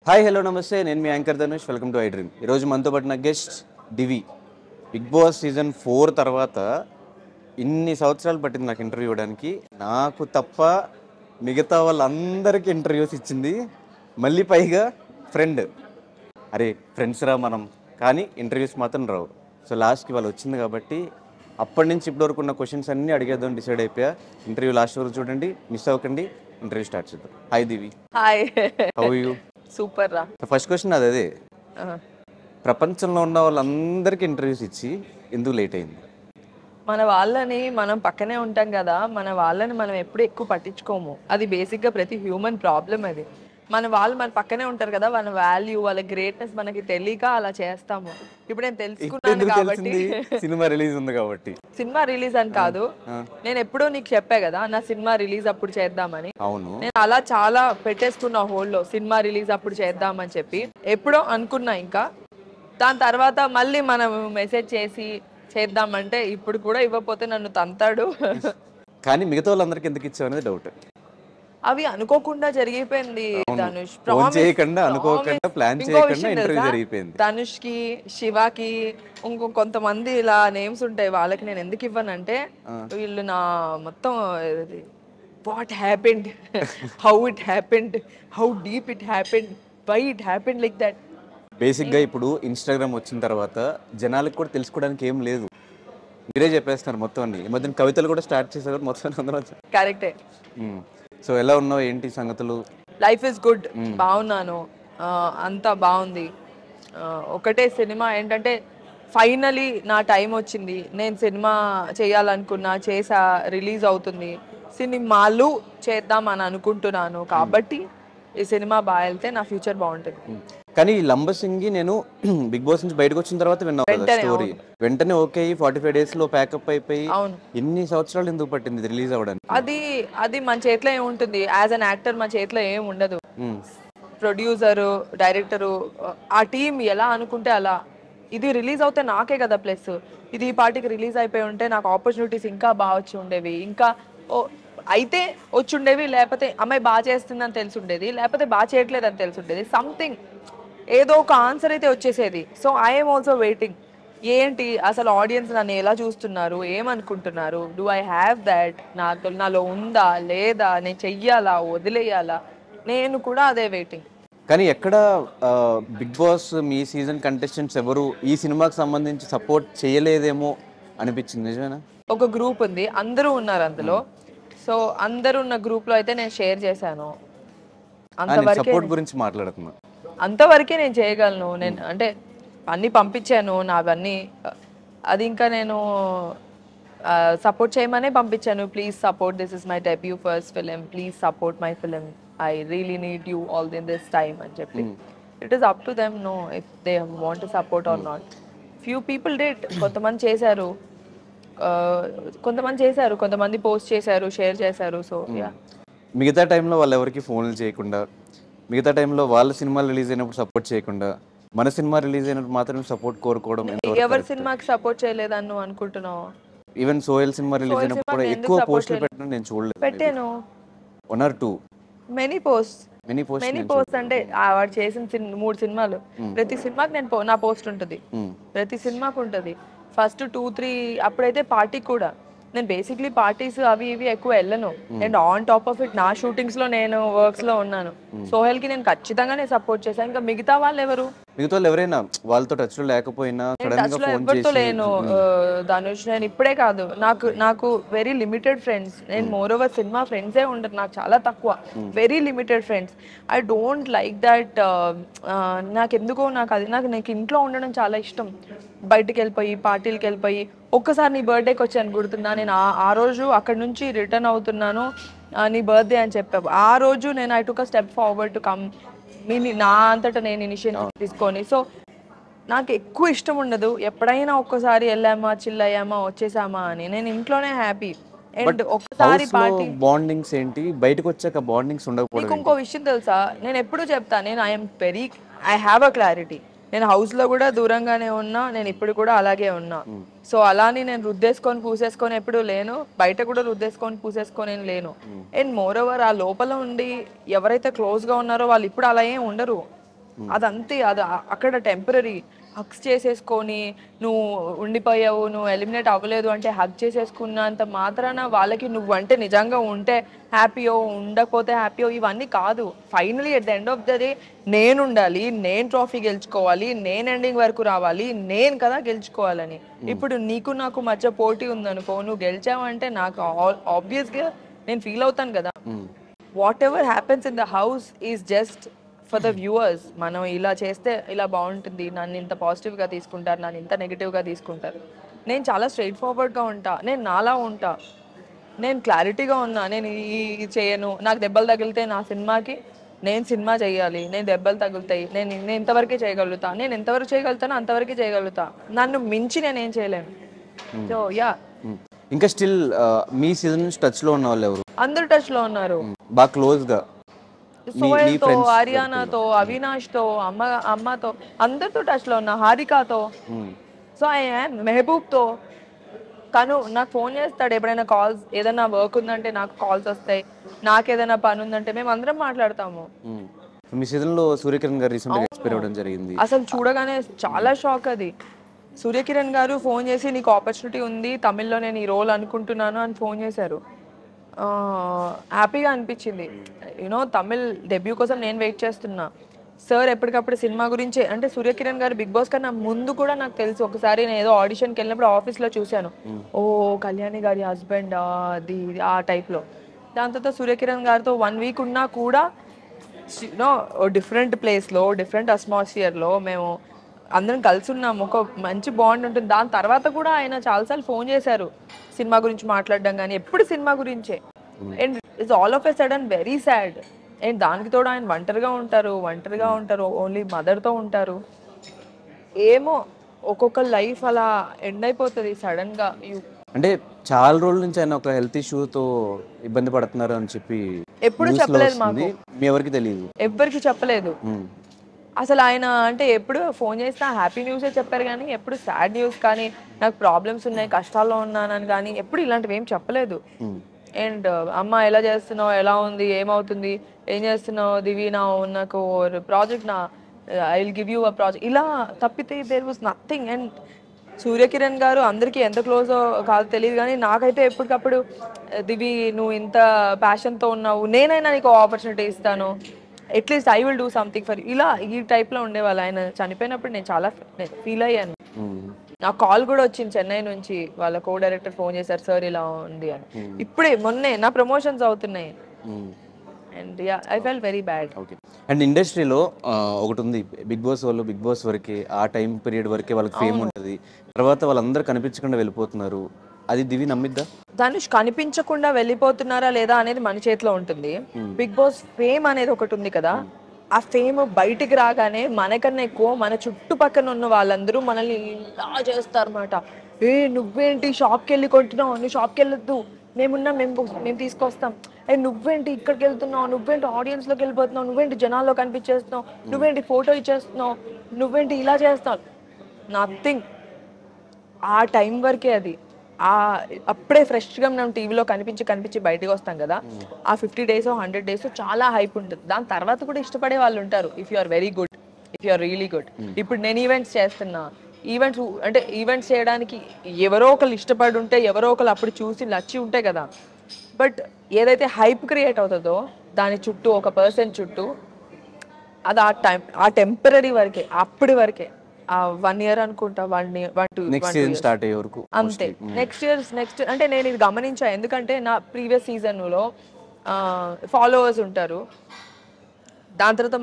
Hi hello నమస్తే, నేను మీ anchor Dhanush. Welcome to I dream. ఈరోజు మనతో పాటు నా guest Divi. Bigg Boss season 4 తర్వాత ఇన్ని సంవత్సరాలు పట్టింది నాకు ఇంటర్వ్యూ ఇవ్వడానికి. నాకు తప్ప మిగతా వాళ్ళందరికీ ఇంటర్వ్యూస్ ఇచ్చింది. మళ్ళీ పైగా ఫ్రెండ్. అరే ఫ్రెండ్స్ రా మనం, కానీ ఇంటర్వ్యూస్ మాత్రం రావు. సో లాస్ట్కి వాళ్ళు వచ్చింది కాబట్టి అప్పటి నుంచి ఇప్పటి వరకు ఉన్న క్వశ్చన్స్ అన్నీ అడిగేద్దాం డిసైడ్ అయిపోయా. ఇంటర్వ్యూ లాస్ట్ వరకు చూడండి, మిస్ అవ్వకండి. ఇంటర్వ్యూ స్టార్ట్ చేద్దాం. Hi Divi, hi. How you? Super రా. ఫస్ట్ క్వశ్చన్ అదే, ప్రపంచంలో ఉన్న వాళ్ళందరికీ ఇంటర్వ్యూస్ ఇచ్చి ఎందుకు లేట్ అయింది? మన వాళ్ళని మనం పక్కనే ఉంటాం కదా, మన వాళ్ళని మనం ఎప్పుడు ఎక్కువ పట్టించుకోము. అది బేసిక్గా ప్రతి హ్యూమన్ ప్రాబ్లం. అది మన వాళ్ళు మన పక్కనే ఉంటారు కదా, వాళ్ళ వాల్యూ వాళ్ళ గ్రేట్నెస్ మనకి తెలియక అలా చేస్తాము. ఇప్పుడు నేను తెలుసుకున్నాను ఎందుకు కాబట్టి. తెలిసింది? సినిమా రిలీజ్ ఉంది కాబట్టి. సినిమా రిలీజ్ అని కాదు, నేను ఎప్పుడో నీకు చెప్పా కదా నా సినిమా రిలీజ్ అప్పుడు చేద్దామని. అవును, నేను అలా చాలా పెట్టేసుకున్నా హోల్డ్లో, సినిమా రిలీజ్ అప్పుడు చేద్దామని చెప్పి ఎప్పుడో అనుకున్నా. ఇంకా దాని తర్వాత మళ్ళీ మనం మెసేజ్ చేసి చేద్దామంటే ఇప్పుడు కూడా ఇవ్వకపోతే నన్ను తంతాడు. కానీ మిగతా వాళ్ళందరికీ ఎందుకు ఇచ్చావు అనేది డౌట్. అవి అనుకోకుండా జరిగిపోయింది ధనుష్. ఫోన్ చేయకుండా, అనుకోకుండా, ప్లాన్ చేయకుండా ఇంటర్వ్యూ జరిగిపోయింది. ధనుష్ కి, శివాకి, కొంతమంది ఇలా నేమ్స్ ఉంటాయి. వాళ్ళకి నేను ఎందుకు ఇవ్వనంటే వీళ్ళు నా మొత్తం what happened, how it happened, how deep it happened, why it happened like that. బేసిక్గా ఇప్పుడు ఇన్స్టాగ్రామ్ వచ్చిన తర్వాత జనాలకు కూడా తెలుసుకోవడానికి ఏం లేదు, మీరే చెప్పేస్తున్నారు మొత్తం అన్ని. ఈ మధ్యన కవితలు కూడా స్టార్ట్ చేశారు మొత్తం అందరూ. కరెక్టే. సో ఎలా ఉన్నావు, ఏంటి సంగతులు? లైఫ్ ఇస్ గుడ్, బాగున్నాను, అంతా బాగుంది. ఒకటే సినిమా ఏంటంటే ఫైనలీ నా టైం వచ్చింది. నేను సినిమా చేయాలనుకున్నా, చేసా, రిలీజ్ అవుతుంది. సినిమాలు చేద్దాం అని అనుకుంటున్నాను కాబట్టి ఈ సినిమా బాగా వెళ్తే నా ఫ్యూచర్ బాగుంటుంది. కానీ లంబసింగి నేను బిగ్ బాస్ నుంచి బయటకు వచ్చిన తర్వాత విన్నావు కదా స్టోరీ. వెంటనే ఓకే 45 days లో ప్యాకప్ అయిపోయి ఎన్ని సంవత్సరాలు ఎందుకు పట్టింది రిలీజ్ అవ్వడానికి? అది మన చేతిలో ఏముంటుంది? యాజ్ అన్ యాక్టర్ మన చేతిలో ఏం ఉండదు. ప్రొడ్యూసరు, డైరెక్టరు, ఆ టీం ఎలా అనుకుంటే అలా. ఇది రిలీజ్ అవుతే నాకే కదా ప్లస్. ఇది ఈ పార్టీకి రిలీజ్ అయిపోయి ఉంటే నాకు ఆపర్చునిటీస్ ఇంకా బాగా వచ్చి ఉండేవి, ఇంకా అయితే వచ్చి ఉండేవి. లేకపోతే అమ్మాయి బాగా చేస్తుందని తెలిసి ఉండేది, లేకపోతే బాగా చేయట్లేదని తెలిసి ఉండేది. సంథింగ్ ఏదో ఒక ఆన్సర్ అయితే వచ్చేసేది. So I'm also waiting. ఏంటి అసలు ఆడియన్స్ నన్ను ఎలా చూస్తున్నారు, ఏమనుకుంటున్నారు, డూ ఐ హ్యావ్ దాట్, నాలో ఉందా లేదా, నేను చెయ్యాలా వదిలేయాలా, నేను కూడా అదే వెయిటింగ్. కానీ ఎక్కడ బిగ్ బాస్ మీ సీజన్ కంటెస్టెంట్స్ ఎవరు ఈ సినిమాకి సంబంధించి సపోర్ట్ చేయలేదేమో అనిపించింది, నిజమేనా? ఒక గ్రూప్ ఉంది, అందరూ ఉన్నారు అందులో. సో అందరూ ఉన్న గ్రూప్లో అయితే నేను షేర్ చేశాను. సపోర్ట్ గురించి మాట్లాడుతున్నా, అంతవరకే నేను చేయగలను. నేను అంటే అన్నీ పంపించాను నావన్నీ. అది ఇంకా నేను సపోర్ట్ చేయమనే పంపించాను. Please support, this is my debut first film, please support my film, I really need you all in this time అని చెప్పి. It is up to them no if they want to support or not. Few people did. కొంతమంది చేశారు, కొంతమంది post చేశారు, share చేశారు. So yeah. మిగతా టైంలో వాళ్ళు ఎవరికి ఫోన్లు చేయకుండా, మిగతా టైంలో వాళ్ళ సినిమాలు రిలీజ్ అయినప్పుడు సపోర్ట్ చేయకుండా, మన సినిమా రిలీజ్ అయినప్పుడు మాత్రం సపోర్ట్ కోరుకోవడం. ఎవరి సినిమాకి సపోర్ట్ చేయలేదని నువ్వు అనుకుంటున్నావు? ఈవెన్ సోహెల్ సినిమా రిలీజ్ అయినప్పుడు ఎక్కువ పోస్టులు పెట్టడం నేను చూడలేదు. పెట్టాను, 1 or 2 మెనీ పోస్ట్. అంటే వాడు చేసిన 3 సినిమాలు, ప్రతి సినిమాకి నేను నా పోస్ట్ ఉంటుంది, ప్రతి సినిమాకి ఉంటుంది. ఫస్ట్ 2-3 అప్పుడైతే పార్టీ కూడా. నేను బేసిక్లీ పార్టీస్ అవి ఇవి ఎక్కువ వెళ్ళను. And on top of it నా షూటింగ్స్ లో నేను వర్క్స్ లో ఉన్నాను. సోహెల్ కి నేను ఖచ్చితంగా నేను సపోర్ట్ చేశాను. ఇంకా మిగతా వాళ్ళు ఎవరైనా వాళ్ళతో టచ్ లో లేకపోయినా టచ్ లో ఎవరితో లేను ధనుష్. నేను ఇప్పుడే కాదు, నాకు వెరీ లిమిటెడ్ ఫ్రెండ్స్. నేను మోర్ ఓవర్ సినిమా ఫ్రెండ్సే ఉండరు నాకు, చాలా తక్కువ, very limited friends. I don't like that. నాకెందుకో నాకు ఇంట్లో ఉండడం చాలా ఇష్టం. బయటకు వెళ్ళిపోయి పార్టీలకు వెళ్ళిపోయి, ఒక్కసారి నీ బర్త్డేకి వచ్చాను గుర్తుందా, నేను ఆ రోజు అక్కడ నుంచి రిటర్న్ అవుతున్నాను, నీ బర్త్డే అని చెప్పావు. ఆ రోజు నేను I took a step forward to come, నా అంతటా నేను ఇనిషియేటివ్ తీసుకొని. సో నాకు ఎక్కువ ఇష్టం ఉండదు ఎప్పుడైనా ఒక్కసారి వెళ్ళామా, చిల్ అయ్యామా, వచ్చేసామా అని. నేను ఇంట్లోనే హ్యాపీ. అండ్ ఒక్కసారి పార్టీ బాండింగ్స్ ఏంటి, బయటకు వచ్చాక బాండింగ్స్ ఉండకపోవడం. నీకు ఇంకో విషయం తెలుసా, నేను ఎప్పుడు చెప్తా, నేను ఐ హ్యావ్ అ క్లారిటీ. నేను హౌస్ లో కూడా దూరంగానే ఉన్నా, నేను ఇప్పుడు కూడా అలాగే ఉన్నా. సో అలాని నేను రుద్దేసుకొని పూసేసుకొని ఎప్పుడు లేను, బయట కూడా రుద్దేసుకొని పూసేసుకొని లేను. అండ్ మోర్ ఓవర్ ఆ లోపల ఉండి ఎవరైతే క్లోజ్ గా ఉన్నారో వాళ్ళు ఇప్పుడు అలా ఏం ఉండరు. అదంతే, అది అక్కడ టెంపరీ. హగ్స్ చేసేసుకొని నువ్వు ఉండిపోయావు, నువ్వు ఎలిమినేట్ అవ్వలేదు అంటే హగ్ చేసేసుకున్నంత మాత్రాన వాళ్ళకి నువ్వు అంటే నిజంగా ఉంటే హ్యాపీయో ఉండకపోతే హ్యాపీయో ఇవన్నీ కాదు. Finally at the end of the day నేను ఉండాలి, నేను ట్రోఫీ గెలుచుకోవాలి, నేను ఎండింగ్ వరకు రావాలి, నేను కదా గెలుచుకోవాలని. ఇప్పుడు నీకు నాకు మధ్య పోటీ ఉందనుకో, నువ్వు గెలిచావంటే నాకు ఆబ్వియస్గా నేను ఫీల్ అవుతాను కదా. What ever happens in the house is just for the viewers. మనం ఇలా చేస్తే ఇలా బాగుంటుంది, నన్ను ఇంత పాజిటివ్గా తీసుకుంటారు, నన్ను ఇంత నెగిటివ్గా తీసుకుంటారు. నేను చాలా స్ట్రైట్ ఫార్వర్డ్గా ఉంటా, నేను నాలా ఉంటా, నేను క్లారిటీగా ఉన్నా. నేను ఈ చేయను, నాకు దెబ్బలు తగిలితే నా సినిమాకి నేను సినిమా చేయాలి, నేను దెబ్బలు తగులుతాయి, నేను ఎంతవరకే చేయగలుగుతా, నేను ఎంతవరకు చేయగలుగుతానో అంతవరకే చేయగలుగుతా, నన్ను మించి నేను ఏం చేయలేను. So yeah. ఇంకా స్టిల్ మీ సీజన్ నుంచి టచ్లో ఉన్న వాళ్ళు ఎవరు? అందరు టచ్లో ఉన్నారు, బాగా క్లోజ్గా. సోయల్తో, ఆర్యానాతో, అవినాష్తో, అమ్మతో అందరితో టచ్లో ఉన్నా, హారికాతో. సో మెహబూబ్తో. తను నాకు ఫోన్ చేస్తాడు ఎప్పుడైనా, కాల్స్ ఏదైనా వర్క్ ఉందంటే నాకు కాల్స్ వస్తాయి, నాకు ఏదైనా పని ఉందంటే మేము అందరం మాట్లాడతాము. మీ సీజన్లో సూర్యకిరణ్ గారు రీసెంట్గా ఎక్స్పైర్ అవ్వడం జరిగింది. అసలు చూడగానే చాలా షాక్. అది సూర్యకిరణ్ గారు ఫోన్ చేసి నీకు ఆపర్చునిటీ ఉంది తమిళ్లో, నేను ఈ రోల్ అనుకుంటున్నాను అని ఫోన్ చేశారు. హ్యాపీగా అనిపించింది. యూనో తమిళ్ డెబ్యూ కోసం నేను వెయిట్ చేస్తున్నా. సార్ ఎప్పటికప్పుడు సినిమా గురించి, అంటే సూర్యకిరణ్ గారు బిగ్ బాస్ కన్నా ముందు కూడా నాకు తెలుసు. ఒకసారి నేను ఏదో ఆడిషన్కి వెళ్ళినప్పుడు ఆఫీస్లో చూశాను, ఓ కళ్యాణి గారి హస్బెండ్ అది ఆ టైప్లో. దాని తర్వాత సూర్యకిరణ్ గారితో 1 వీక్ ఉన్నా కూడా యూనో డిఫరెంట్ ప్లేస్లో, డిఫరెంట్ అట్మాస్ఫియర్లో మేము అందరం కలిసి ఉన్నాము, ఒక మంచి బాండ్ ఉంటుంది. దాని తర్వాత కూడా ఆయన చాలాసార్లు ఫోన్ చేశారు సినిమా గురించి మాట్లాడడం, కానీ ఎప్పుడు సినిమా గురించే. And it's all of a sudden very sad. And దానికి తోడు ఆయన ఒంటరిగా ఉంటారు, ఓన్లీ మదర్తో ఉంటారు. ఏమో ఒక్కొక్క లైఫ్ అలా ఎండ్ అయిపోతుంది సడన్గా. అంటే చాలా రోజుల నుంచి ఆయన ఒక హెల్త్ ఇష్యూతో ఇబ్బంది పడుతున్నారు అని చెప్పి ఎప్పుడు చెప్పలేదు మాకు, మీ ఎవరికి తెలియదు, ఎవ్వరికి చెప్పలేదు అసలు. ఆయన అంటే ఎప్పుడు ఫోన్ చేస్తే హ్యాపీ న్యూసే చెప్పారు, కానీ ఎప్పుడు సాడ్ న్యూస్ కానీ నాకు ప్రాబ్లమ్స్ ఉన్నాయి, కష్టాల్లో ఉన్నానని కానీ ఎప్పుడు ఇలాంటివి ఏం చెప్పలేదు. అండ్ అమ్మ ఎలా చేస్తున్నావు, ఎలా ఉంది, ఏమవుతుంది, ఏం చేస్తున్నావు దివి, నాకు project I will give you a project, ఇలా తప్పితే there was nothing. And Suryakiran garu అందరికీ ఎంత క్లోజో కాదో తెలియదు, కానీ నాకైతే ఎప్పటికప్పుడు దివి నువ్వు ఇంత ప్యాషన్తో ఉన్నావు, నేనైనా నీకు ఆపర్చునిటీ ఇస్తాను, at least I will do something for, ఇలా ఈ టైప్లో ఉండేవాళ్ళు. ఆయన చనిపోయినప్పుడు నేను చాలా ఫీల్ అయ్యాను. నాకు కాల్ కూడా వచ్చింది చెన్నై నుంచి, వాళ్ళ కో డైరెక్టర్ ఫోన్ చేశారు, సార్ ఇలా ఉంది అని. ఇప్పుడే మొన్నే నా ప్రమోషన్స్ అవుతున్నాయి. And yeah I felt very bad. Okay. And ఇండస్ట్రీలో ఒకటి ఉంది, బిగ్ బాస్ వాళ్ళు బిగ్ బాస్ వరకే, ఆ టైం పీరియడ్ వరకే వాళ్ళకి ఫేమ్ ఉంటుంది, తర్వాత వాళ్ళందరూ కనిపించకుండా వెళ్ళిపోతున్నారు. అది దివి నమ్మిద్దా? ధనుష్ కనిపించకుండా వెళ్ళిపోతున్నారా లేదా అనేది మన చేతిలో ఉంటుంది. బిగ్ బాస్ ఫేమ్ అనేది ఒకటి ఉంది కదా, ఆ ఫేమ్ బయటికి రాగానే మనకన్నా ఎక్కువ మన చుట్టుపక్కల ఉన్న వాళ్ళందరూ మనల్ని ఇలా చేస్తారన్నమాట. నువ్వేంటి షాప్కి వెళ్ళి కొంటున్నావు, నువ్వు షాప్కి వెళ్ళొద్దు, మేమున్నా మేము తీసుకొస్తాం, నువ్వేంటి ఇక్కడికి వెళ్తున్నావు, నువ్వేంటి ఆడియన్స్లోకి వెళ్ళిపోతున్నావు, నువ్వేంటి జనాల్లో కనిపించేస్తున్నావు, నువ్వేంటి ఫోటో ఇచ్చేస్తున్నావు, నువ్వేంటి ఇలా చేస్తున్నావు. నథింగ్. ఆ టైం వరకే అది. అప్పుడే ఫ్రెష్గా మనం టీవీలో కనిపించి బయటకు వస్తాం కదా, ఆ 50 days 100 days చాలా హైప్ ఉంటుంది. దాని తర్వాత కూడా ఇష్టపడే వాళ్ళు ఉంటారు, if you are very good, if you are really good. ఇప్పుడు నేను ఈవెంట్స్ చేస్తున్నా, ఈవెంట్స్ చేయడానికి ఎవరో ఒకరు ఇష్టపడి ఉంటే, ఎవరో ఒకరు అప్పుడు చూసి నచ్చి ఉంటే కదా. బట్ ఏదైతే హైప్ క్రియేట్ అవుతుందో దాని చుట్టూ ఒక పర్సన్ చుట్టూ, అది ఆ టెంపరీ వరకే, అప్పటి వరకే. 1 year అనుకుంటా, 1 year 2 స్టార్ట్ అయ్యే వరకు అంతే. నెక్స్ట్ అంటే నేను ఇది గమనించా, ఎందుకంటే నా ప్రీవియస్ సీజన్లో ఫాలోవర్స్ ఉంటారు, దాని తర్వాత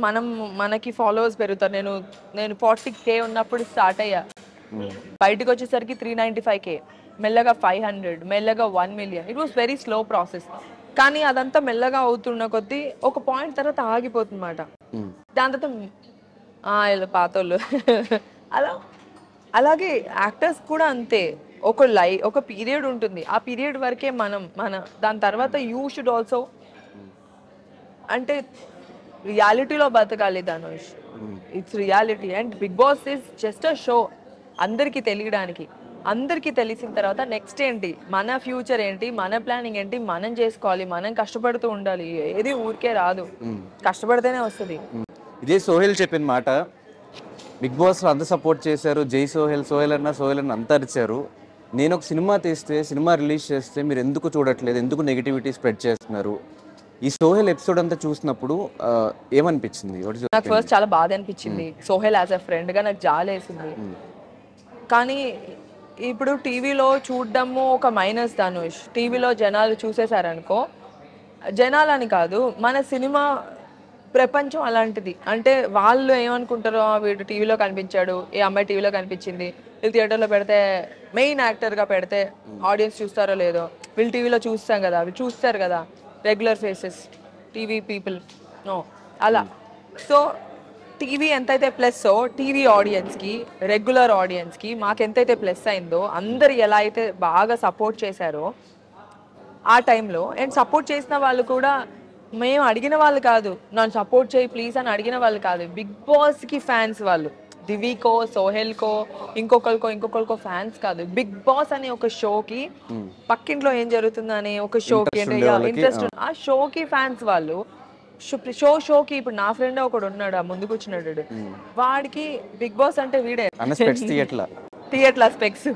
మనకి ఫాలోవర్స్ పెరుగుతారు. నేను 40K ఉన్నప్పుడు స్టార్ట్ అయ్యా, బయటకు వచ్చేసరికి 395K, మెల్లగా 500, మెల్లగా 1 million. It was very slow process. కానీ అదంతా మెల్లగా అవుతున్న కొద్దీ ఒక పాయింట్ తర్వాత ఆగిపోతుందన్నమాట. దాని తర్వాత పాతోళ్ళు అలాగే యాక్టర్స్ కూడా అంతే. ఒక పీరియడ్ ఉంటుంది, ఆ పీరియడ్ వరకే దాని తర్వాత యూ షుడ్ ఆల్సో అంటే రియాలిటీలో బతకాలి Dhanush. It's reality. And Bigg Boss is just a show, అందరికీ తెలియడానికి. అందరికీ తెలిసిన తర్వాత నెక్స్ట్ ఏంటి, మన ఫ్యూచర్ ఏంటి, మన ప్లానింగ్ ఏంటి, మనం చేసుకోవాలి, మనం కష్టపడుతూ ఉండాలి. ఏది ఊరికే రాదు, కష్టపడితేనే వస్తుంది. ఇదే సోహెల్ చెప్పిన మాట, బిగ్ బాస్లో అంత సపోర్ట్ చేశారు, జై సోహెల్, సోహెల్ అన్న అంత అరిచారు. నేను ఒక సినిమా తీస్తే, సినిమా రిలీజ్ చేస్తే మీరు ఎందుకు చూడట్లేదు, ఎందుకు నెగిటివిటీ స్ప్రెడ్ చేస్తున్నారు? ఈ సోహెల్ ఎపిసోడ్ అంతా చూసినప్పుడు ఏమనిపించింది? నాకు ఫస్ట్ చాలా బాధ అనిపించింది. సోహెల్ యాజ్ అ ఫ్రెండ్గా నాకు జాలేసింది. కానీ ఇప్పుడు టీవీలో చూడడము ఒక మైనస్ ధనుష్. టీవీలో జనాలు చూసేశారనుకో, జనాలని కాదు మన సినిమా ప్రపంచం అలాంటిది. అంటే వాళ్ళు ఏమనుకుంటారో, వీడు టీవీలో కనిపించాడు, ఏ అమ్మాయి టీవీలో కనిపించింది, వీళ్ళు థియేటర్లో పెడితే మెయిన్ యాక్టర్గా పెడితే ఆడియన్స్ చూస్తారో లేదో, వీళ్ళు టీవీలో చూస్తాం కదా, వీళ్ళు చూస్తారు కదా regular faces TV people no అలా. సో టీవీ ఎంతైతే ప్లస్ టీవీ ఆడియన్స్కి, రెగ్యులర్ ఆడియన్స్కి మాకు ఎంతైతే ప్లస్ అయిందో, అందరు ఎలా అయితే బాగా సపోర్ట్ చేశారో ఆ టైంలో, అండ్ సపోర్ట్ చేసిన వాళ్ళు కూడా మేము అడిగిన వాళ్ళు కాదు, నన్ను సపోర్ట్ చేయి ప్లీజ్ అని అడిగిన వాళ్ళు కాదు, బిగ్ బాస్కి ఫ్యాన్స్ వాళ్ళు. దివికో, సోహెల్కో, ఇంకొకరికో ఫ్యాన్స్ కాదు, బిగ్ బాస్ అనే ఒక షోకి, పక్కింట్లో ఏం జరుగుతుందని ఒక షోకి అంటే ఇంట్రెస్ట్, ఆ షోకి ఫ్యాన్స్ వాళ్ళు. షోకి ఇప్పుడు నా ఫ్రెండ్ ఒకడు ఉన్నాడు, ముందు కూర్చున్నాడు, వాడికి బిగ్ బాస్ అంటే వీడే థియేట్లా స్పెక్స్.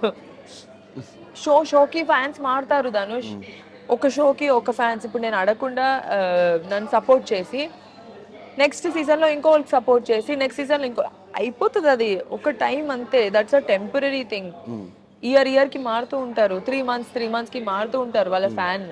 షోకి ఫ్యాన్స్ మారుతారు ధనుష్. ఒక షోకి ఒక ఫ్యాన్స్. ఇప్పుడు నేను అడగకుండా నన్ను సపోర్ట్ చేసి నెక్స్ట్ సీజన్లో ఇంకోళ్ళకి సపోర్ట్ చేసి నెక్స్ట్ సీజన్లో ఇంకో అయిపోతుంది. అది ఒక టైం అంతే. That's a temporary thing. ఇయర్కి మారుతూ ఉంటారు, 3 monthsకి మారుతూ ఉంటారు వాళ్ళ ఫ్యాన్.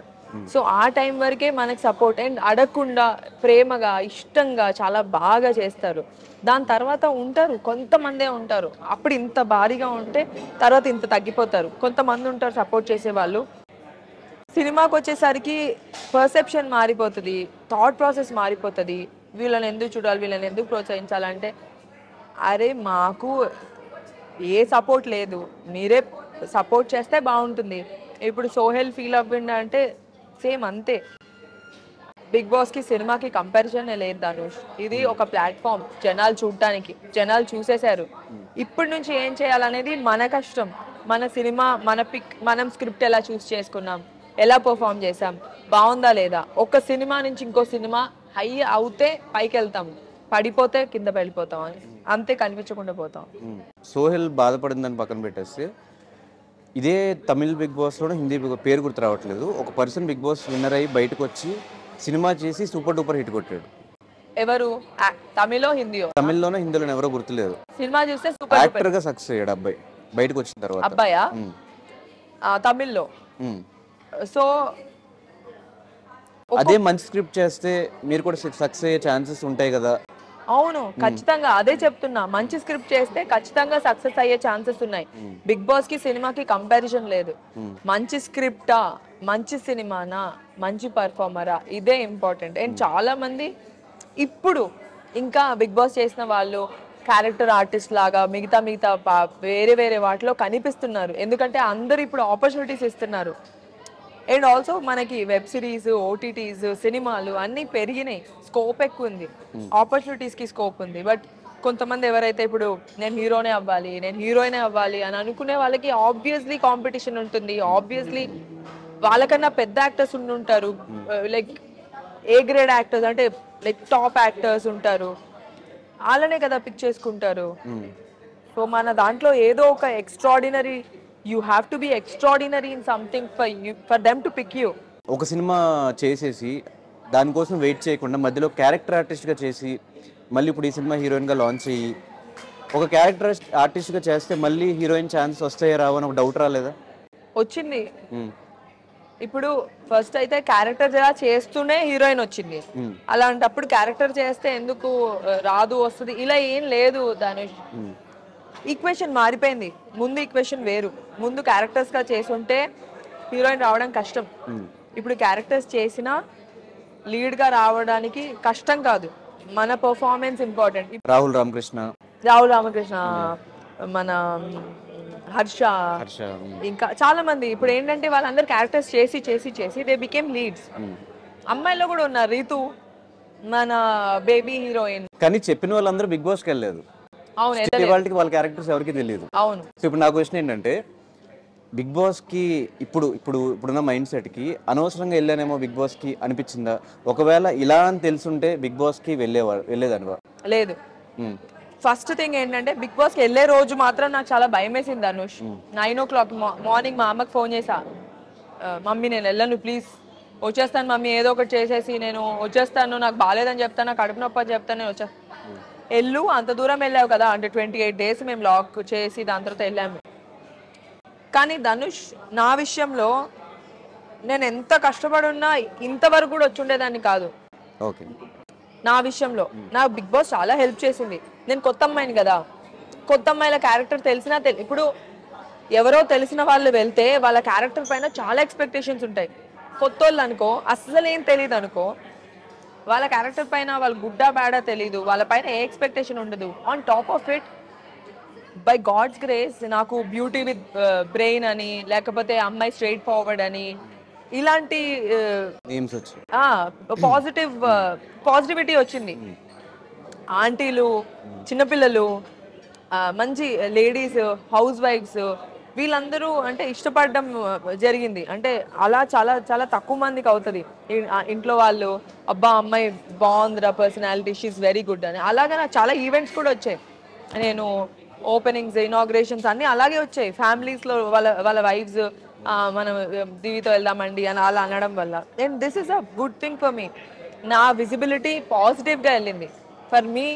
సో ఆ టైం వరకే మనకి సపోర్ట్, అండ్ అడగకుండా ప్రేమగా ఇష్టంగా చాలా బాగా చేస్తారు. దాని తర్వాత ఉంటారు కొంతమందే ఉంటారు, అప్పుడు ఇంత భారీగా ఉంటే తర్వాత ఇంత తగ్గిపోతారు. కొంతమంది ఉంటారు సపోర్ట్ చేసే వాళ్ళు. సినిమాకి వచ్చేసరికి పర్సెప్షన్ మారిపోతుంది, థాట్ ప్రాసెస్ మారిపోతుంది. వీళ్ళని ఎందుకు చూడాలి, వీళ్ళని ఎందుకు ప్రోత్సహించాలంటే, అరే మాకు ఏ సపోర్ట్ లేదు, మీరే సపోర్ట్ చేస్తే బాగుంటుంది. ఇప్పుడు సోహెల్ ఫీల్ అవ్విందంటే సేమ్ అంతే. బిగ్ బాస్కి సినిమాకి కంపారిజన్ లేదు ధనుష్. ఇది ఒక ప్లాట్ఫామ్ జనాలు చూడటానికి. జనాలు చూసేశారు. ఇప్పటి నుంచి ఏం చేయాలనేది మన కష్టం. మన సినిమా, మన పిక్, మనం స్క్రిప్ట్ ఎలా చూస్ చేసుకున్నాం, ఎలా పర్ఫామ్ చేసాం, బాగుందా లేదా. ఒక సినిమా నుంచి ఇంకో సినిమా హై అవుతే పైకి వెళ్తాం, పడిపోతే కింద వెళ్ళిపోతాం, అంతే, కనిపించకుండా పోతాం. సోహెల్ బాధపడిందని పక్కన పెట్టేస్తే, ఇదే తమిళ్ బిగ్ బాస్లోనే హిందీ బిగ్ పేరు గుర్తు రావట్లేదు, ఒక పర్సన్ బిగ్ బాస్ విన్నర్ అయ్యి బయటకు వచ్చి సినిమా చేసి సూపర్ డూపర్ హిట్ కొట్టాడు. ఎవరు? తమిళో హిందీయో? తమిళ్లోనో హిందీలో ఎవరో గుర్తులేదు. సినిమా చూస్తే సూపర్ యాక్టర్ గా సక్సెస్ అయ్యాడు అబ్బాయి బయటకు వచ్చిన తర్వాత. అబ్బాయా? తమిళ్లో. సో అదే మంచి స్క్రిప్ట్ చేస్తే మీరు కూడా సక్సెస్ అయ్యే ఛాన్సెస్ ఉంటాయి కదా. అవును, ఖచ్చితంగా అదే చెప్తున్నా. మంచి స్క్రిప్ట్ చేస్తే ఖచ్చితంగా సక్సెస్ అయ్యే ఛాన్సెస్ ఉన్నాయి. బిగ్ బాస్ కి సినిమాకి కంపారిజన్ లేదు. మంచి స్క్రిప్టా, మంచి సినిమానా, మంచి పర్ఫార్మరా, ఇదే ఇంపార్టెంట్. అండ్ చాలా మంది ఇప్పుడు ఇంకా బిగ్ బాస్ చేసిన వాళ్ళు క్యారెక్టర్ ఆర్టిస్ట్ లాగా మిగతా వేరే వాటిలో కనిపిస్తున్నారు. ఎందుకంటే అందరు ఇప్పుడు ఆపర్చునిటీస్ ఇస్తున్నారు. అండ్ ఆల్సో మనకి వెబ్ సిరీస్, ఓటీటీస్, సినిమాలు అన్నీ పెరిగినాయి, స్కోప్ ఎక్కువ ఉంది, ఆపర్చునిటీస్కి స్కోప్ ఉంది. బట్ కొంతమంది ఎవరైతే ఇప్పుడు నేను హీరోనే అవ్వాలి, నేను హీరోయినే అవ్వాలి అని అనుకునే వాళ్ళకి ఆబ్వియస్లీ కాంపిటీషన్ ఉంటుంది. ఆబ్వియస్లీ వాళ్ళకన్నా పెద్ద యాక్టర్స్ ఉంటారు, లైక్ ఏ గ్రేడ్ యాక్టర్స్, అంటే లైక్ టాప్ యాక్టర్స్ ఉంటారు, వాళ్ళనే కదా పిక్ చేసుకుంటారు. సో మన దాంట్లో ఏదో ఒక extraordinary, you have to be extraordinary in something for them to pick you. ఒక సినిమా చేసేసి దానికోసం వెయిట్ చేయకుండా మధ్యలో క్యారెక్టర్ ఆర్టిస్ట్గా చేసి మళ్ళీ ఇప్పుడు ఈ సినిమా హీరోయిన్గా లాంచ్ అయ్యి ఒక క్యారెక్టర్ ఆర్టిస్ట్గా చేస్తే మళ్ళీ హీరోయిన్ ఛాన్స్ వస్తాయో రావు అని ఒక డౌట్ రాలేదా? వచ్చింది. ఇప్పుడు ఫస్ట్ అయితే క్యారెక్టర్ చేస్తూనే హీరోయిన్ వచ్చింది. అలాంటప్పుడు క్యారెక్టర్ చేస్తే ఎందుకు రాదు వస్తుంది ఇలా ఏం లేదు ధనుష్. ఈక్వేషన్ మారిపోయింది. ముందు ఈక్వేషన్ వేరు. ముందు క్యారెక్టర్స్ గా చేసుంటే హీరోయిన్ రావడం కష్టం. ఇప్పుడు క్యారెక్టర్స్ చేసినా లీడ్ గా రావడానికి కష్టం కాదు, మన పర్ఫార్మెన్స్ ఇంపార్టెంట్. రాహుల్ రామకృష్ణ, మన హర్ష, ఇంకా చాలా మంది ఇప్పుడు ఏంటంటే వాళ్ళందరూ క్యారెక్టర్స్ చేసి దే బికేమ్ లీడ్స్. అమ్మాయిలో కూడా ఉన్నారు, రీతు మన బేబీ హీరోయిన్. కానీ చెప్పిన వాళ్ళందరూ బిగ్ బాస్కి వెళ్ళలేదు. అవును, వాళ్ళ క్యారెక్టర్స్ ఎవరికి తెలియదు. అవును. సో ఇప్పుడు నా క్వశ్చన్ ఏంటంటే, బిగ్ బాస్కి ఇప్పుడున్న మైండ్ సెట్కి అనవసరంగా వెళ్ళానేమో బిగ్ బాస్కి అనిపించిందా? ఒకవేళ ఇలా అని తెలుసుంటే బిగ్ బాస్కి వెళ్ళేదానివా? లేదు. ఫస్ట్ థింగ్ ఏంటంటే బిగ్ బాస్కి వెళ్ళే రోజు మాత్రం నాకు చాలా భయం వేసింది ధనుష్. 9 o'clock మార్నింగ్ మా అమ్మకి ఫోన్ చేసా, మమ్మీ నేను వెళ్ళను ప్లీజ్, వచ్చేస్తాను మమ్మీ, ఏదో ఒకటి చేసేసి నేను వచ్చేస్తాను, నాకు బాగాలేదని చెప్తాను, నాకు కడుపు నొప్పి అని చెప్తాను, నేను వచ్చేస్తాను. వెళ్ళు, అంత దూరం వెళ్ళావు కదా అంటే 28 days మేము లాక్ చేసి దాని తర్వాత వెళ్ళాము. కానీ ధనుష్ నా విషయంలో నేను ఎంత కష్టపడి ఉన్నా ఇంతవరకు కూడా వచ్చి ఉండేదాన్ని కాదు. ఓకే. నా విషయంలో నాకు బిగ్ బాస్ చాలా హెల్ప్ చేసింది. నేను కొత్త అమ్మాయిని కదా, కొత్త అమ్మాయిల క్యారెక్టర్ తెలిసినా ఇప్పుడు ఎవరో తెలిసిన వాళ్ళు వెళ్తే వాళ్ళ క్యారెక్టర్ పైన చాలా ఎక్స్పెక్టేషన్స్ ఉంటాయి. కొత్త వాళ్ళు అనుకో అస్సలు ఏం తెలియదు అనుకో, వాళ్ళ క్యారెక్టర్ పైన వాళ్ళు గుడ్డా బ్యాడా తెలీదు, వాళ్ళ పైన ఏ ఎక్స్పెక్టేషన్ ఉండదు. On top of it by God's grace నాకు బ్యూటీ విత్ బ్రెయిన్ అని, లేకపోతే అమ్మాయి స్ట్రైట్ ఫార్వర్డ్ అని, ఇలాంటి పాజిటివిటీ వచ్చింది. ఆంటీలు, చిన్నపిల్లలు, మంచి లేడీస్, హౌస్ వైఫ్స్, వీళ్ళందరూ అంటే ఇష్టపడడం జరిగింది. అంటే అలా చాలా చాలా తక్కువ మందికి అవుతుంది ఇంట్లో వాళ్ళు, అబ్బా అమ్మాయి బాగుందిరా పర్సనాలిటీ, షీఈస్ వెరీ గుడ్ అని. అలాగే నాకు చాలా ఈవెంట్స్ కూడా వచ్చాయి. నేను ఓపెనింగ్స్, ఇనాగ్రేషన్స్ అన్నీ అలాగే వచ్చాయి. ఫ్యామిలీస్లో వాళ్ళ వైఫ్స్ మనం దివితో వెళ్దామండి అని అలా అనడం వల్ల. And this is a good thing for me. నా విజిబిలిటీ పాజిటివ్గా వెళ్ళింది. For me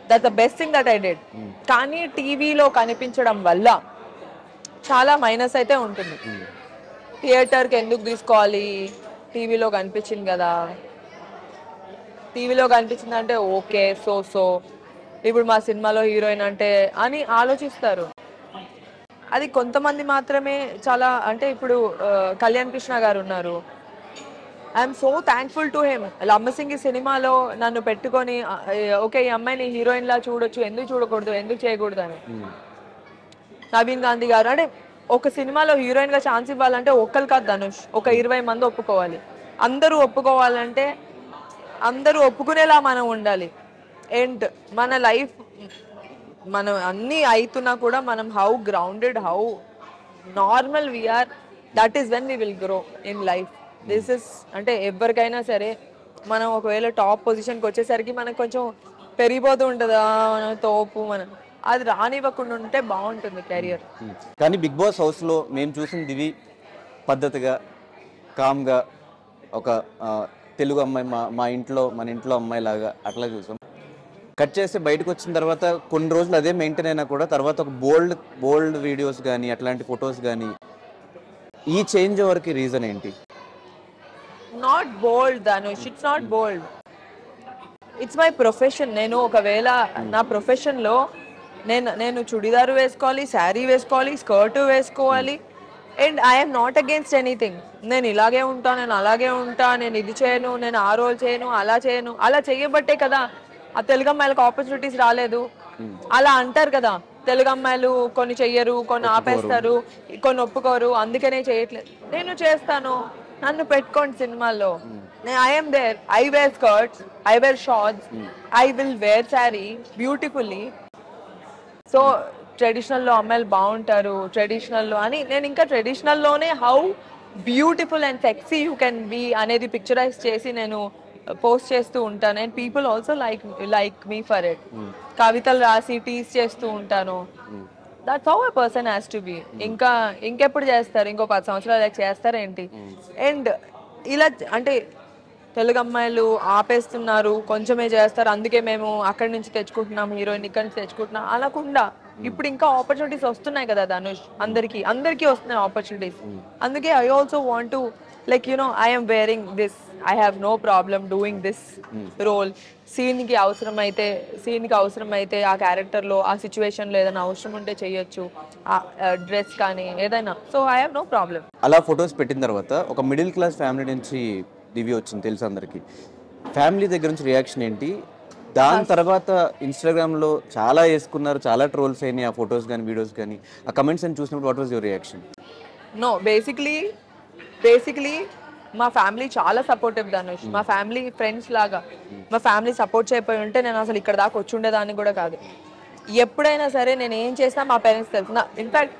that the best thing that I did. కానీ టీవీలో కనిపించడం వల్ల చాలా మైనస్ అయితే ఉంటుంది. థియేటర్కి ఎందుకు తీసుకోవాలి, టీవీలో కనిపించింది కదా, టీవీలో కనిపించింది అంటే ఓకే సో ఇప్పుడు మా సినిమాలో హీరోయిన్ అంటే అని ఆలోచిస్తారు. అది కొంతమంది మాత్రమే. చాలా అంటే ఇప్పుడు కళ్యాణ్ కృష్ణ గారు ఉన్నారు, I'm so thankful to him. Lambasingi సినిమాలో నన్ను పెట్టుకొని ఓకే ఈ అమ్మాయిని హీరోయిన్ లా చూడొచ్చు, ఎందుకు చూడకూడదు, ఎందుకు చేయకూడదు అని. నవీన్ గాంధీ గారు అంటే ఒక సినిమాలో హీరోయిన్ గా ఛాన్స్ ఇవ్వాలంటే ఒక్కరు కాదు ధనుష్, ఒక 20 మంది ఒప్పుకోవాలి. అందరూ ఒప్పుకోవాలంటే అందరూ ఒప్పుకునేలా మనం ఉండాలి. అండ్ మన లైఫ్ మనం అన్నీ అవుతున్నా కూడా మనం how grounded, how normal we are, that is when we will grow in life. This is అంటే ఎవరికైనా సరే మనం ఒకవేళ టాప్ పొజిషన్కి వచ్చేసరికి మనకు కొంచెం పెరిగిపోతూ ఉంటుందా మన తోపు, మనం అది రానివ్వకుండా ఉంటే బాగుంటుంది కెరియర్. కానీ బిగ్ బాస్ హౌస్లో మేము చూసిన దివి పద్ధతిగా, కామ్గా, ఒక తెలుగు అమ్మాయి, మన ఇంట్లో అమ్మాయి లాగా అట్లా చూసాం. కట్ చేసి బయటకు వచ్చిన తర్వాత కొన్ని రోజులు అదే మెయింటైన్ అయినా కూడా తర్వాత ఒక బోల్డ్ వీడియోస్ కానీ అట్లాంటి ఫొటోస్ కానీ, ఈ చేంజ్ ఓవర్కి రీజన్ ఏంటి? Not bold Dhanush, it's not bold, it's my profession. నేను ఒకవేళ నా ప్రొఫెషన్లో నేను చుడిదారు వేసుకోవాలి, శారీ వేసుకోవాలి, స్కర్ట్ వేసుకోవాలి. And I'm not against anything. నేను ఇలాగే ఉంటా, నేను అలాగే ఉంటా, నేను ఇది చేయను, నేను ఆ రోల్ చేయను, అలా చేయను. అలా చేయబట్టే కదా ఆ తెలుగు అమ్మాయిలకు ఆపర్చునిటీస్ రాలేదు. అలా అంటారు కదా, తెలుగు అమ్మాయిలు కొన్ని చెయ్యరు, కొన్ని ఆపేస్తారు, కొన్ని ఒప్పుకోరు, అందుకనే చేయట్లేదు. నేను చేస్తాను, నన్ను పెట్టుకోండి సినిమాల్లో. I'm there. I wear skirts, I wear shorts, I will wear sari beautifully. So ట్రెడిషనల్లో అమ్మాయిలు బాగుంటారు, ట్రెడిషనల్లో అని నేను ఇంకా ట్రెడిషనల్లోనే how beautiful and sexy you can be అనేది పిక్చరైజ్ చేసి నేను పోస్ట్ చేస్తూ ఉంటాను. And people also like me for it. కవితలు రాసి టీస్ చేస్తూ ఉంటాను. That's how a person has to be. ఇంకెప్పుడు చేస్తారు? ఇంకో 10 సంవత్సరాలు చేస్తారేంటి? అండ్ ఇలా అంటే తెలుగు అమ్మాయిలు ఆపేస్తున్నారు, కొంచెమే చేస్తారు, అందుకే మేము అక్కడి నుంచి తెచ్చుకుంటున్నాం హీరోయిన్, ఇక్కడి నుంచి తెచ్చుకుంటున్నాం అనకుండా ఇప్పుడు ఇంకా ఆపర్చునిటీస్ వస్తున్నాయి కదా ధనుష్, అందరికీ వస్తున్నాయి ఆపర్చునిటీస్. అందుకే I also want to like I am wearing this, I have no problem doing this role. సీన్కి అవసరమైతే ఆ క్యారెక్టర్లో, ఆ సిచ్యువేషన్లో ఏదైనా అవసరం ఉంటే చేయొచ్చు, ఆ డ్రెస్ కానీ ఏదైనా. So I have no problem. అలా ఫొటోస్ పెట్టిన తర్వాత ఒక మిడిల్ క్లాస్ ఫ్యామిలీ నుంచి దివ్య వచ్చింది తెలుసు అందరికి. ఫ్యామిలీ దగ్గర నుంచి రియాక్షన్ ఏంటి? దాని తర్వాత ఇన్స్టాగ్రామ్లో చాలా వేసుకున్నారు, చాలా ట్రోల్స్ అయినాయి ఆ ఫొటోస్ కానీ వీడియోస్ కానీ. ఆ కమెంట్స్ అని చూసినప్పుడు what was your reaction? No, basically మా ఫ్యామిలీ చాలా సపోర్టివ్ ధనుష్. మా ఫ్యామిలీ ఫ్రెండ్స్ లాగా. మా ఫ్యామిలీ సపోర్ట్ చేయకపోయి ఉంటే నేను అసలు ఇక్కడ దాకా వచ్చి ఉండేదాన్ని కూడా కాదు. ఎప్పుడైనా సరే నేను ఏం చేసినా మా పేరెంట్స్ తెలుసు. ఇన్ఫ్యాక్ట్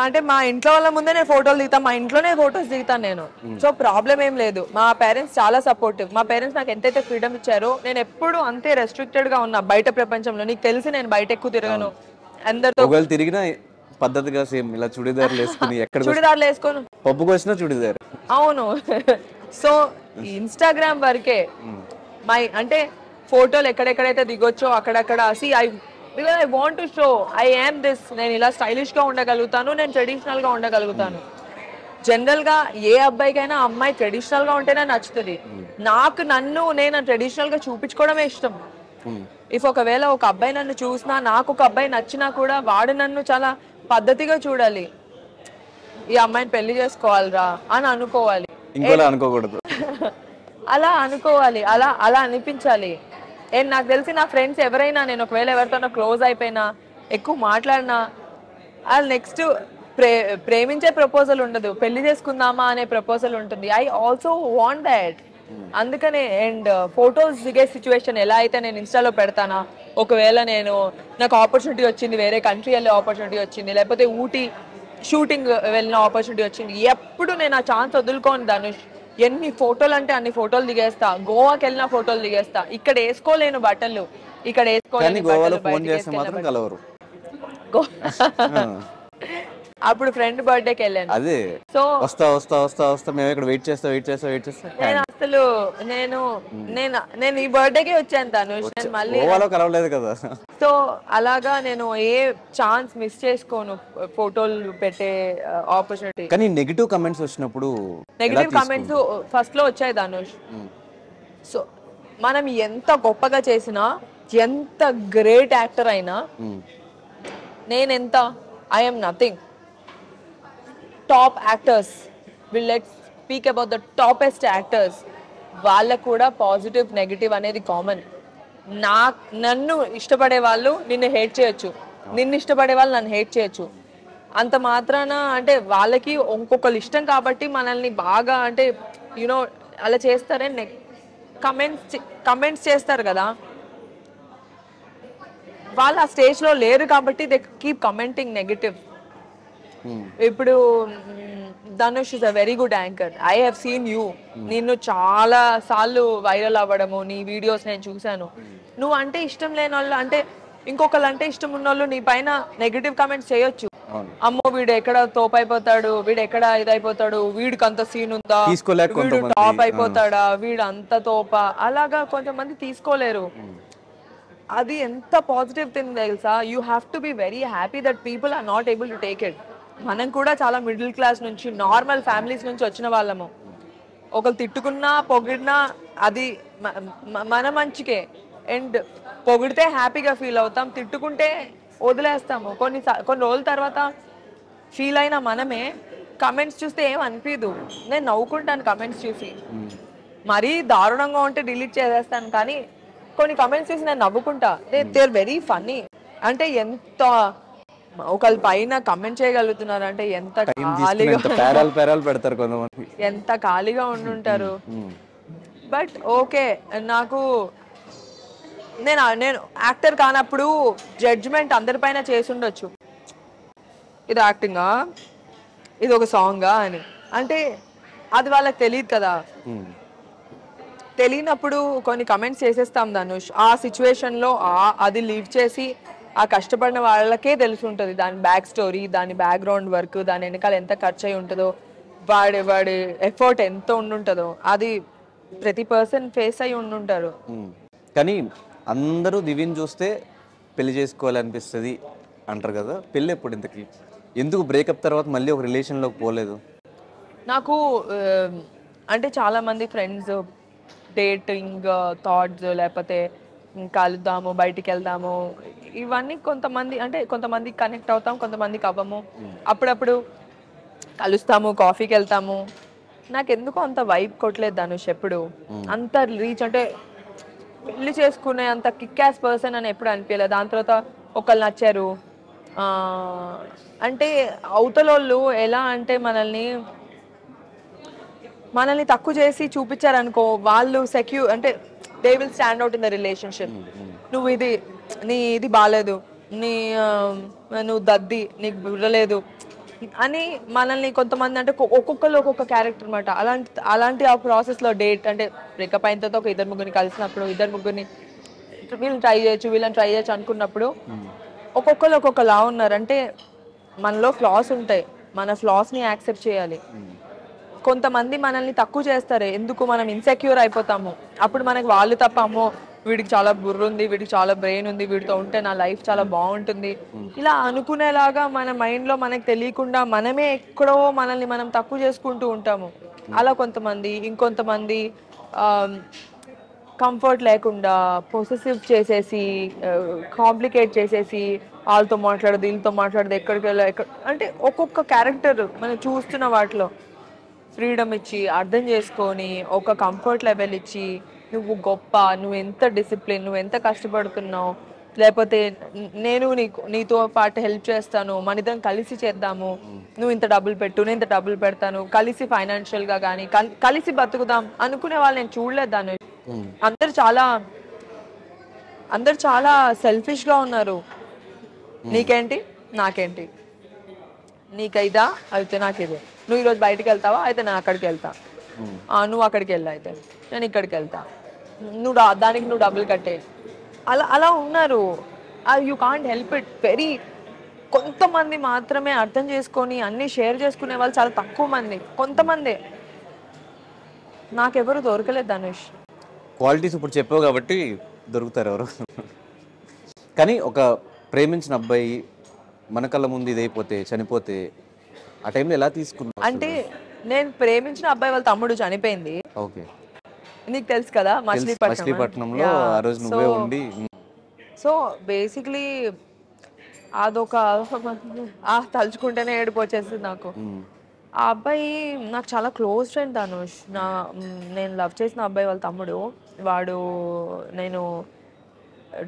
అంటే మా ఇంట్లో వాళ్ళ ముందే నేను ఫోటోలు దిగుతాను, మా ఇంట్లోనే ఫొటోస్ దిగుతాను నేను. సో ప్రాబ్లం ఏం లేదు. మా పేరెంట్స్ చాలా సపోర్టివ్. మా పేరెంట్స్ నాకు ఎంతైతే ఫ్రీడమ్ ఇచ్చారో నేను ఎప్పుడు అంతే రెస్ట్రిక్టెడ్ గా ఉన్నా బయట ప్రపంచంలో. నీకు తెలిసి నేను బయట ఎక్కువ తిరగను అందరితో. ఒకవేళ తిరిగినా పద్ధతిగా సేమ్ ఇలా చుడిదార్లు వేసుకుని ఎక్కడ చుడిదార్లు వేసుకోను, పప్పుకు వచ్చినా చుడిదార్. అవును. సో ఇన్స్టాగ్రామ్ వరకే అంటే ఫోటోలు ఎక్కడెక్కడైతే దిగొచ్చో అక్కడక్కడ because I want to show I am this. నేను ఇలా స్టైలిష్ గా ఉండగలుగుతాను, నేను ట్రెడిషనల్ గా ఉండగలుగుతాను. జనరల్ గా ఏ అబ్బాయికైనా అమ్మాయి ట్రెడిషనల్ గా ఉంటేనే నచ్చుతుంది. నేను ట్రెడిషనల్ గా చూపించుకోవడమే ఇష్టం. ఇఫ్ ఒకవేళ ఒక అబ్బాయి నన్ను చూసినా, నాకు ఒక అబ్బాయి నచ్చినా కూడా వాడు నన్ను చాలా పద్ధతిగా చూడాలి. ఈ అమ్మాయిని పెళ్లి చేసుకోవాలిరా అని అనుకోవాలి, ఇంకోలా అనుకోకూడదు. అలా అనుకోవాలి, అలా అనిపించాలి. నాకు తెలిసి నా ఫ్రెండ్స్ ఎవరైనా, నేను ఒకవేళ ఎవరితోనో క్లోజ్ అయిపోయినా, ఎక్కువ మాట్లాడినా, వాళ్ళు నెక్స్ట్ ప్రేమించే ప్రపోజల్ ఉండదు, పెళ్లి చేసుకుందామా అనే ప్రపోజల్ ఉంటుంది. I also want that. అందుకనే అండ్ ఫొటోస్ దిగే సిచ్యువేషన్ ఎలా అయితే నేను ఇన్స్టాలో పెడతానా, ఒకవేళ నాకు ఆపర్చునిటీ వచ్చింది, వేరే కంట్రీ వెళ్ళే ఆపర్చునిటీ వచ్చింది, లేకపోతే ఊటీ షూటింగ్ వెళ్ళిన ఆపర్చునిటీ వచ్చింది, ఎప్పుడు నేను ఆ ఛాన్స్ వదులుకోను ధనుష్. ఎన్ని ఫోటోలు అంటే అన్ని ఫోటోలు దిగేస్తా. గోవాకి వెళ్ళిన ఫోటోలు దిగేస్తా. ఇక్కడ వేసుకోలేను బట్టలు, ఇక్కడ వేసుకోలేను బట్టలు. అప్పుడు ఫ్రెండ్ బర్త్డేకి వెళ్ళాను. అదే సో వస్తా వస్తా వస్తా వస్తా మేము ఇక్కడ వెయిట్ చేస్తా నేను అసలు నేను ఈ బర్త్డేకి వచ్చాను ధనుష్. నేను మళ్ళీ కలవలేదు కదా. సో అలాగా నేను ఏ ఛాన్స్ మిస్ చేసుకోను ఫోటోలు పెట్టే ఆపర్చునిటీ. కానీ నెగిటివ్ కమెంట్స్ వచ్చినప్పుడు, నెగిటివ్ కమెంట్స్ ఫస్ట్ లో వచ్చాయి ధనుష్. సో మనం ఎంత గొప్పగా చేసినా, ఎంత గ్రేట్ యాక్టర్ అయినా, నేనెంత I'm nothing. Top actors, let's speak about the toppest actors, వాళ్ళకు కూడా పాజిటివ్ నెగిటివ్ అనేది కామన్. నన్ను ఇష్టపడే వాళ్ళు నిన్ను హేట్ చేయొచ్చు, నిన్ను ఇష్టపడే వాళ్ళు నన్ను హేట్ చేయొచ్చు. అంత మాత్రాన అంటే వాళ్ళకి ఇంకొకరు ఇష్టం కాబట్టి మనల్ని బాగా అంటే యూనో అలా చేస్తారని కమెంట్స్ చేస్తారు కదా. వాళ్ళు ఆ స్టేజ్లో లేరు కాబట్టి దే కీప్ కమెంటింగ్ నెగిటివ్. ఇప్పుడు Dhanush is a very good anchor. I have seen you. నిన్ను చాలా సార్లు వైరల్ అవ్వడము, నీ వీడియోస్ నేను చూశాను. నువ్వు అంటే ఇష్టం లేని వాళ్ళు, అంటే ఇంకొకళ్ళు అంటే ఇష్టం ఉన్న వాళ్ళు నీ పైన నెగిటివ్ కమెంట్స్ చేయొచ్చు. అమ్మో వీడు ఎక్కడ తోపైపోతాడు, వీడు ఎక్కడ ఇదైపోతాడు, వీడికి అంత సీన్ ఉందా, వీడు టాప్ అయిపోతాడా, వీడు అంత తోప, అలాగా కొంతమంది తీసుకోలేరు. అది ఎంత పాజిటివ్ థింగ్ తెలుసా. You have to be very happy that people are not able to take it. మనం కూడా చాలా మిడిల్ క్లాస్ నుంచి, నార్మల్ ఫ్యామిలీస్ నుంచి వచ్చిన వాళ్ళము. ఒకరు తిట్టుకున్నా పొగిడినా అది మన మంచికే. అండ్ పొగిడితే హ్యాపీగా ఫీల్ అవుతాం, తిట్టుకుంటే వదిలేస్తాము. కొన్ని రోజుల తర్వాత ఫీల్ అయినా మనమే. కమెంట్స్ చూస్తే ఏం అనిపించదు, నేను నవ్వుకుంటాను కమెంట్స్ చూసి. మరీ దారుణంగా ఉంటే డిలీట్ చేసేస్తాను, కానీ కొన్ని కమెంట్స్ చూసి నేను నవ్వుకుంటా. They are very funny. అంటే ఎంత ఒకళ్ళ పైన కమెంట్ చేయగలుగుతున్నారు అంటే ఎంత ఖాళీగా ఉండుంటారు. బట్ ఓకే, నాకు నేను యాక్టర్ కానప్పుడు జడ్జ్మెంట్ అందరిపైన చేసి ఉండొచ్చు, ఇది యాక్టింగా, ఇది ఒక సాంగా అని. అంటే అది వాళ్ళకి తెలియదు కదా. తెలియనప్పుడు కొన్ని కమెంట్స్ చేసేస్తాం ధనుష్. ఆ సిచ్యువేషన్లో అది లీవ్ చేసి ఆ కష్టపడిన వాళ్ళకే తెలిసి ఉంటుంది దాని బ్యాక్ స్టోరీ, దాని బ్యాక్గ్రౌండ్ వర్క్, దాని వెనకాల ఎంత ఖర్చు అయి ఉంటుందో, వాడి ఎఫర్ట్ ఎంత ఉండుంటుందో, అది ప్రతి పర్సన్ ఫేస్ అయి ఉండుంటారు. కానీ అందరూ దివ్యని చూస్తే పెళ్లి చేసుకోవాలనిపిస్తుంది అంటారు కదా. పెళ్ళి ఎప్పుడు ఇంతకి, ఎందుకు బ్రేకప్ తర్వాత మళ్ళీ ఒక రిలేషన్లోకి పోలేదు? నాకు అంటే చాలామంది ఫ్రెండ్స్ డేటింగ్ థాట్స్, లేకపోతే కలుద్దాము, బయటికి వెళ్దాము, ఇవన్నీ కొంతమంది కనెక్ట్ అవుతాం, కొంతమందికి అవ్వము. అప్పుడప్పుడు కలుస్తాము, కాఫీకి వెళ్తాము. నాకు ఎందుకో అంత వైబ్ కొట్టలేదు ధనుష్ ఎప్పుడు. అంత రీచ్ అంటే పెళ్లి చేసుకునే అంత కిక్ యాస్ పర్సన్ అని ఎప్పుడు అనిపించలేదు. దాని తర్వాత ఒకళ్ళు నచ్చారు అంటే అవతలోళ్ళు ఎలా అంటే మనల్ని తక్కువ చేసి చూపించారనుకో, వాళ్ళు సెక్యూర్ అంటే they will stand out in the relationship. నువ్వు ఇది బాగాలేదు, నీ నువ్వు దద్ది, నీకు బుర్రలేదు అని మనల్ని కొంతమంది అంటే ఒక్కొక్కరు ఒక్కొక్క క్యారెక్టర్ అనమాట. అలాంటి ఆ ప్రాసెస్లో డేట్ అంటే బ్రేకప్ అయిన తర్వాత ఒక ఇద్దరు ముగ్గురిని కలిసినప్పుడు ఇద్దరు ముగ్గురిని వీళ్ళని ట్రై చేయొచ్చు వీళ్ళని ట్రై చేయొచ్చు అనుకున్నప్పుడు ఒక్కొక్కరు ఒక్కొక్కలా ఉన్నారు. అంటే మనలో ఫ్లాస్ ఉంటాయి, మన ఫ్లాస్ని యాక్సెప్ట్ చేయాలి. కొంతమంది మనల్ని తక్కువ చేస్తారు, ఎందుకు మనం ఇన్సెక్యూర్ అయిపోతాము. అప్పుడు మనకి వాళ్ళు తప్ప అమ్మో వీడికి చాలా బుర్ర ఉంది, వీడికి చాలా బ్రెయిన్ ఉంది, వీడితో ఉంటే నా లైఫ్ చాలా బాగుంటుంది ఇలా అనుకునేలాగా మన మైండ్లో మనకు తెలియకుండా మనమే ఎక్కడో మనల్ని మనం తక్కువ చేసుకుంటూ ఉంటాము. అలా కొంతమంది. ఇంకొంతమంది కంఫర్ట్ లేకుండా పొసెసివ్ చేసేసి కాంప్లికేట్ చేసేసి వాళ్ళతో మాట్లాడదు వీళ్ళతో మాట్లాడదు ఎక్కడికి వెళ్ళా అంటే ఒక్కొక్క క్యారెక్టర్ మనం చూస్తున్న వాటిలో ఫ్రీడమ్ ఇచ్చి అర్థం చేసుకొని ఒక కంఫర్ట్ లెవెల్ ఇచ్చి నువ్వు గొప్ప, నువ్వు ఎంత డిసిప్లిన్, నువ్వు ఎంత కష్టపడుతున్నావు, లేకపోతే నేను నీతో పాటు హెల్ప్ చేస్తాను, మన ఇద్దరం కలిసి చేద్దాము, నువ్వు ఇంత డబ్బులు పెట్టు నేను ఇంత డబ్బులు పెడతాను, కలిసి ఫైనాన్షియల్గా కానీ కలిసి బతుకుదాం అనుకునే వాళ్ళు నేను చూడలేదు. దాన్ని అందరు చాలా సెల్ఫిష్గా ఉన్నారు. నీకేంటి నాకేంటి, నీకైదా అయితే నాకిదే, నువ్వు ఈరోజు బయటకు వెళ్తావా అయితే నేను అక్కడికి వెళ్తా, నువ్వు అక్కడికి వెళ్తా అయితే నేను ఇక్కడికి వెళ్తా, దానికి నువ్వు డబ్బులు కట్టే. అలా అలా ఉన్నారు. You can't help it. కొంతమంది మాత్రమే అర్థం చేసుకొని అన్ని షేర్ చేసుకునే వాళ్ళు చాలా తక్కువ మంది, కొంతమంది. నాకెవరు దొరకలేదు ధనుష్. క్వాలిటీస్ ఇప్పుడు చెప్పావు కాబట్టి దొరుకుతారు ఎవరు. కానీ ఒక ప్రేమించిన అబ్బాయి మన కళ్ళ ముందు ఇదైపోతే చనిపోతే ఆ టైంలో ఎలా తీసుకున్నావు? అంటే నేను ప్రేమించిన అబ్బాయి వాళ్ళ తమ్ముడు చనిపోయింది. ఓకే, నీకు తెలుసు కదా మచిలీపట్నంలో ఆ రోజు నువ్వే ఉండి. సో బేసిక్లీ అదొక తలుచుకుంటేనే ఏడుపు వచ్చేసింది నాకు. ఆ అబ్బాయి నాకు చాలా క్లోజ్ ఫ్రెండ్ ధనుష్. నేను లవ్ చేసిన అబ్బాయి వాళ్ళ తమ్ముడు. నేను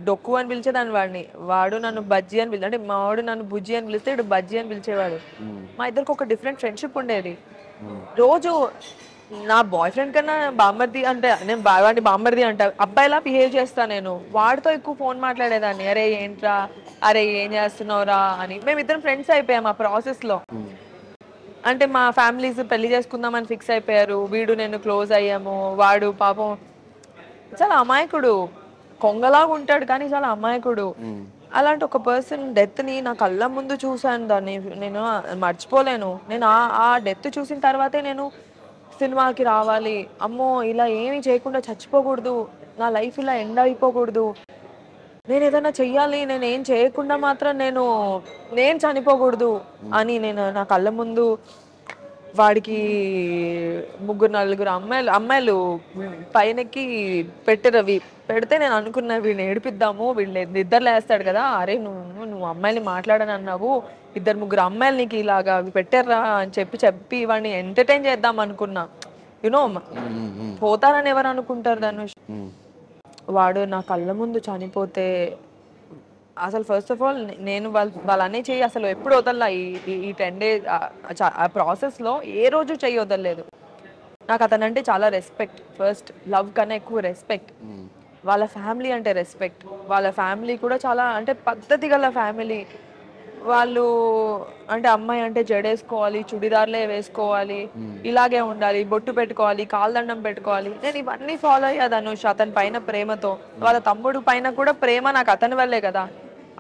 డొక్కు అని పిలిచేదాన్ని వాడిని, వాడు నన్ను బజ్జీ అని పిలిచి, అంటే మా వాడు నన్ను బుజ్జి అని పిలిస్తే ఇటు బజ్జీ అని పిలిచేవాడు. మా ఇద్దరికి ఒక డిఫరెంట్ ఫ్రెండ్షిప్ ఉండేది. రోజు నా బాయ్ ఫ్రెండ్ కన్నా బామ్మర్ది అంటే నేను వాడిని బామ్మర్ది అంటా అబ్బాయిలా బిహేవ్ చేస్తా. నేను వాడితో ఎక్కువ ఫోన్ మాట్లాడేదాన్ని, అరే ఏంట్రా, అరే ఏం చేస్తున్నావురా అని. మేమిద్దరం ఫ్రెండ్స్ అయిపోయాం ఆ ప్రాసెస్లో. అంటే మా ఫ్యామిలీస్ పెళ్లి చేసుకుందామని ఫిక్స్ అయిపోయారు, వీడు నేను క్లోజ్ అయ్యాము. వాడు పాపం చాలా అమాయకుడు, కొంగలాగా ఉంటాడు కానీ చాలా అమాయకుడు. అలాంటి ఒక పర్సన్ డెత్ని నా కళ్ళ ముందు చూశాను, దాన్ని నేను మర్చిపోలేను. నేను ఆ డెత్ చూసిన తర్వాతే నేను సినిమాకి రావాలి, అమ్మో ఇలా ఏమీ చేయకుండా చచ్చిపోకూడదు, నా లైఫ్ ఇలా ఎండ్ అయిపోకూడదు, నేను ఏదైనా చెయ్యాలి, నేను ఏం చేయకుండా మాత్రం నేను చనిపోకూడదు అని నేను నా కళ్ళ ముందు వాడికి 3-4 అమ్మాయిలు పైనకి పెట్టరు. పెడితే నేను అనుకున్నా వీడిని ఏడిపిద్దాము, వీళ్ళు నిద్ర లేస్తాడు కదా, అరే నువ్వు అమ్మాయిని మాట్లాడని అన్నావు, 2-3 అమ్మాయిలు నీకు ఇలాగా పెట్టారా అని చెప్పి వాడిని ఎంటర్టైన్ చేద్దాం అనుకున్నా. యునో పోతారని ఎవరు అనుకుంటారు ధనుష్. వాడు నా కళ్ళ ముందు చనిపోతే అసలు ఫస్ట్ ఆఫ్ ఆల్ నేను వాళ్ళనే చెయ్యి అసలు ఎప్పుడు వదల్లా. ఈ 10 days ఆ ప్రాసెస్లో ఏ రోజు చెయ్యి వదలలేదు. నాకు అతనంటే చాలా రెస్పెక్ట్, ఫస్ట్ లవ్ కన్నా ఎక్కువ రెస్పెక్ట్. వాళ్ళ ఫ్యామిలీ అంటే రెస్పెక్ట్. వాళ్ళ ఫ్యామిలీ కూడా చాలా అంటే పద్ధతి గల ఫ్యామిలీ. వాళ్ళు అంటే అమ్మాయి అంటే జడేసుకోవాలి, చుడిదార్లే వేసుకోవాలి, ఇలాగే ఉండాలి, బొట్టు పెట్టుకోవాలి, కాల్దండం పెట్టుకోవాలి. నేను ఇవన్నీ ఫాలో అయ్యా ధనుష్ అతని పైన ప్రేమతో. వాళ్ళ తమ్ముడు పైన కూడా ప్రేమ నాకు అతని వల్లే కదా.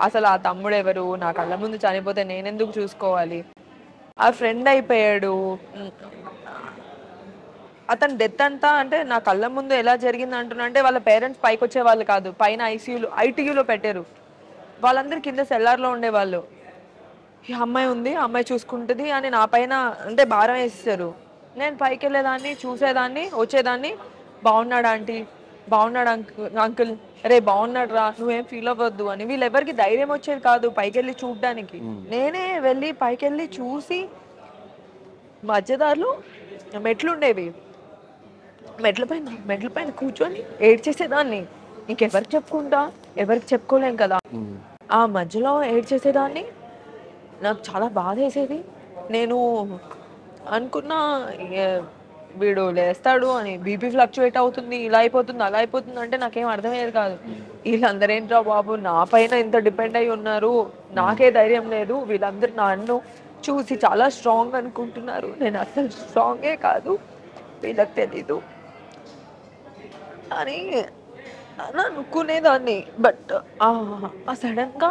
అసలు ఆ తమ్ముడు ఎవరు, నా కళ్ళ ముందు చనిపోతే నేనెందుకు చూసుకోవాలి. ఆ ఫ్రెండ్ అయిపోయాడు. అతని డెత్ అంతా అంటే నా కళ్ళ ముందు ఎలా జరిగింది అంటున్నా అంటే వాళ్ళ పేరెంట్స్ పైకి వచ్చే వాళ్ళు కాదు, పైన ఐటీయూలో పెట్టారు. వాళ్ళందరూ కింద సెల్లార్లో ఉండేవాళ్ళు. ఈ అమ్మాయి ఉంది, అమ్మాయి చూసుకుంటుంది అని నా పైన అంటే భారం వేసేసారు. నేను పైకి వెళ్ళేదాన్ని, చూసేదాన్ని, వచ్చేదాన్ని. బాగున్నాడు ఆంటీ, బాగున్నాడు అంకుల్, రే బాగున్నాడు రా, నువ్వేం ఫీల్ అవ్వద్దు అని. వీళ్ళెవరికి ధైర్యం వచ్చేది కాదు పైకి వెళ్ళి చూడడానికి. నేనే వెళ్ళి పైకి వెళ్ళి చూసి మధ్యదారులు మెట్లుండేవి, మెట్ల పైన కూర్చొని ఏడ్చేసేదాన్ని. ఇంకెవరికి చెప్పుకుంటా, ఎవరికి చెప్పుకోలేం కదా. ఆ మధ్యలో ఏడ్చేసేదాన్ని. నాకు చాలా బాధ వేసేది. నేను అనుకున్నా వీడు లేస్తాడు అని బీపీ ఫ్లక్చువేట్ అవుతుంది, ఇలా అయిపోతుంది అలా అయిపోతుంది అంటే నాకేం అర్థమయ్యేది కాదు. వీళ్ళందరూ ఏంట్రా బాబు నా పైన ఇంత డిపెండ్ అయి ఉన్నారు, నాకే ధైర్యం లేదు, వీళ్ళందరూ నన్ను చూసి చాలా స్ట్రాంగ్ అనుకుంటున్నారు, నేను అసలు స్ట్రాంగే కాదు, వీళ్ళకి తెలీదు అని అనుకునేదాన్ని. బట్ సడన్గా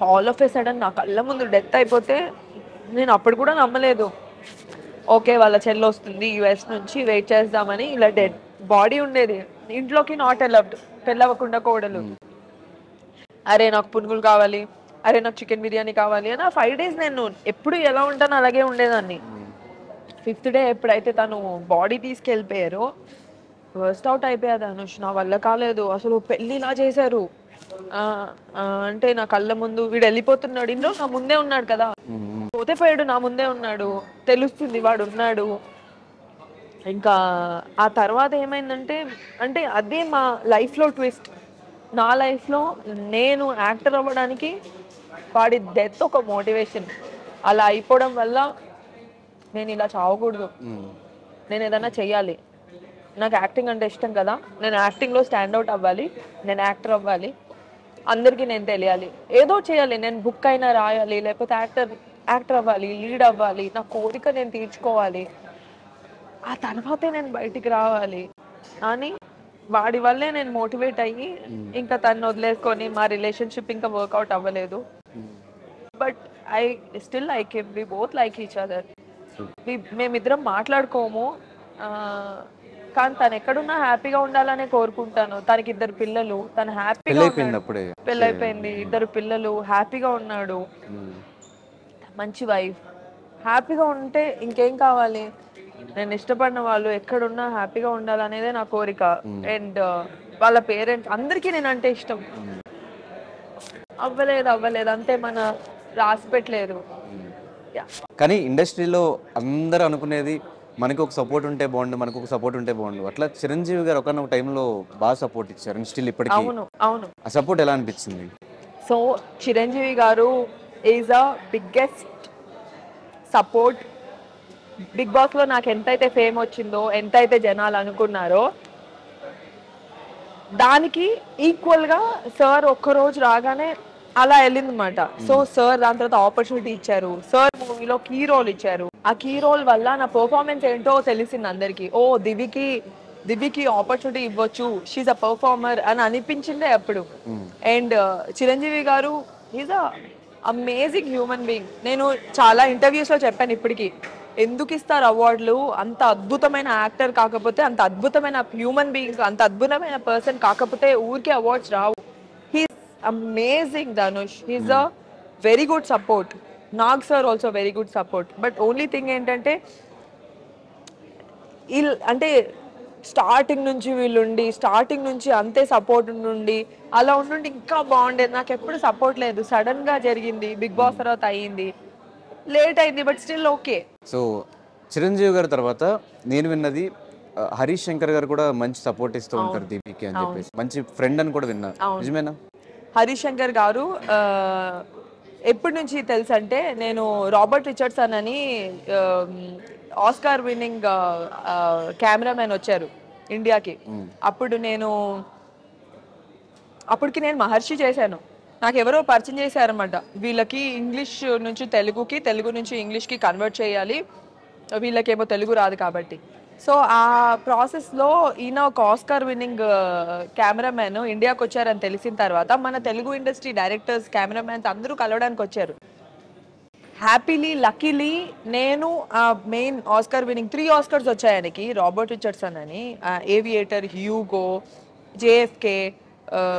ఆల్ ఆఫ్ ఏ సడన్ నా కళ్ళ ముందు డెత్ అయిపోతే నేను అప్పుడు కూడా నమ్మలేదు. ఓకే వాళ్ళ చెల్లి వస్తుంది యుఎస్ నుంచి, వెయిట్ చేద్దామని, ఇలా డెడ్ బాడీ ఉండేది ఇంట్లోకి, నాట్ అలౌడ్, పెళ్ళవకుండా కోడలు. అరే నాకు పునుగులు కావాలి, అరే నాకు చికెన్ బిర్యానీ కావాలి అని ఆ 5 days నేను ఎప్పుడు ఎలా ఉంటానో అలాగే ఉండేదాన్ని. 5th day ఎప్పుడైతే తను బాడీ తీసుకెళ్ళిపోయారో వర్స్ట్ అవుట్ అయిపోయాది అనుష్. నా వల్ల కాలేదు అసలు, పెళ్ళి ఇలా చేశారు అంటే నా కళ్ళ ముందు వీడు వెళ్ళిపోతున్నాడు, ఇంట్లో నా ముందే ఉన్నాడు కదా, పోతే పోయాడు నా ముందే ఉన్నాడు, తెలుస్తుంది వాడు ఉన్నాడు. ఇంకా ఆ తర్వాత ఏమైందంటే, అంటే అదే మా లైఫ్లో ట్విస్ట్. నా లైఫ్లో నేను యాక్టర్ అవ్వడానికి వాడి డెత్ ఒక మోటివేషన్. అలా అయిపోవడం వల్ల నేను ఇలా చావకూడదు, నేను ఏదైనా చెయ్యాలి, నాకు యాక్టింగ్ అంటే ఇష్టం కదా, నేను యాక్టింగ్లో స్టాండ్అవుట్ అవ్వాలి, నేను యాక్టర్ అవ్వాలి, అందరికీ నేను తెలియాలి, ఏదో చేయాలి, నేను బుక్ అయినా రాయాలి, లేకపోతే యాక్టర్ అవ్వాలి, లీడ్ అవ్వాలి, నా కోరిక నేను తీర్చుకోవాలి, ఆ తర్వాతే నేను బయటికి రావాలి అని వాడి వల్లే నేను మోటివేట్ అయ్యి ఇంకా తను వదిలేసుకొని మా రిలేషన్షిప్ ఇంకా వర్కౌట్ అవ్వలేదు. But I still like him, we both like each other. మేమిద్దరం మాట్లాడుకోము, కానీ తను ఎక్కడున్నా హ్యాపీగా ఉండాలనే కోరుకుంటాను. తనకి 2 పిల్లలు, తను హ్యాపీగా పెళ్ళైపోయింది, 2 పిల్లలు, హ్యాపీగా ఉన్నాడు, మంచి వైఫ్, హ్యాపీగా ఉంటే ఇంకేం కావాలి. నేను ఇష్టపడిన వాళ్ళు ఎక్కడున్నా హ్యాపీగా ఉండాలనేదే నా కోరిక. అండ్ వాళ్ళ పేరెంట్స్ అందరికీ నేనంటే ఇష్టం. అవ్వలేదు అంతే, మన రాసి పెట్టలేదు. కానీ ఇండస్ట్రీలో అందరూ అనుకునేది మనకు ఒక సపోర్ట్ ఉంటే బాగుండు, మనకు ఒక సపోర్ట్ ఉంటే బాగుండు. అట్లా చిరంజీవి గారు ఒకనొక టైంలో బాగా సపోర్ట్ ఇచ్చారు, స్టిల్ ఇప్పటికీ. అవును. ఆ సపోర్ట్ ఎలా అనిపించింది? So Chiranjeevi garu is a biggest support. Bigg Boss లో నాకు ఎంతైతే ఫేమ్ వచ్చిందో, ఎంతైతే జనాలు అనుకున్నారో, దానికి ఈక్వల్ గా సార్ ఒక్కరోజు రాగానే అలా వెళ్ళిందన్నమాట. సో సార్ దాని తర్వాత ఆపర్చునిటీ ఇచ్చారు, సార్ మూవీలో కీ రోల్ ఇచ్చారు. ఆ కీ రోల్ వల్ల నా పర్ఫార్మెన్స్ ఏంటో తెలిసింది అందరికి. ఓ దివికి ఆపర్చునిటీ ఇవ్వచ్చు, షీఈ్ అ పర్ఫార్మర్ అని అనిపించిందే అప్పుడు. And Chiranjeevi garu is a amazing human being. నేను చాలా ఇంటర్వ్యూస్ లో చెప్పాను ఇప్పటికి, ఎందుకు ఇస్తారు అవార్డులు, అంత అద్భుతమైన యాక్టర్ కాకపోతే, అంత అద్భుతమైన హ్యూమన్ బీయింగ్, అంత అద్భుతమైన పర్సన్ కాకపోతే ఊరికే awards Rao. He's amazing Dhanush, he's a very good support. Nag sir also very good support. But only thing ఏంటంటే, అంటే స్టార్టింగ్ నుంచి వీళ్ళుండి, స్టార్టింగ్ నుంచి అంతే సపోర్ట్ ఉండి, అలా ఉండి ఇంకా బాగుండేది. నాకు ఎప్పుడు సపోర్ట్ లేదు, సడన్ గా జరిగింది, బిగ్ బాస్ తర్వాత అయ్యింది, లేట్ అయింది, but still okay. So Chiranjeevi గారి తర్వాత నేను విన్నది హరీష్ శంకర్ గారు కూడా మంచి సపోర్ట్ ఇస్తూ ఉంటారు దీపికి అని చెప్పేసి, మంచి ఫ్రెండ్ అని కూడా విన్నా, నిజమేనా? హరీష్ శంకర్ గారు ఎప్పటి నుంచి తెలుసు అంటే, నేను రాబర్ట్ రిచర్డ్సన్ అని ఆస్కార్ విన్నింగ్ కెమెరామెన్ వచ్చారు ఇండియాకి. అప్పటికి నేను మహర్షి చేశాను. నాకు ఎవరో పరిచయం చేశారనమాట, వీళ్ళకి ఇంగ్లీష్ నుంచి తెలుగుకి, తెలుగు నుంచి ఇంగ్లీష్కి కన్వర్ట్ చేయాలి, వీళ్ళకేమో తెలుగు రాదు కాబట్టి. సో ఆ ప్రాసెస్లో ఈయన ఒక ఆస్కార్ విన్నింగ్ కెమెరామెన్ ఇండియాకి వచ్చారని తెలిసిన తర్వాత మన తెలుగు ఇండస్ట్రీ డైరెక్టర్స్, కెమెరామెన్స్ అందరూ కలవడానికి వచ్చారు. హ్యాపీలీ, లక్కీలీ నేను మెయిన్ ఆస్కార్ విన్నింగ్ 3 ఆస్కర్స్ వచ్చాయి ఆయనకి, రాబర్ట్ రిచర్డ్సన్ అని, aviator, Hugo, JFK,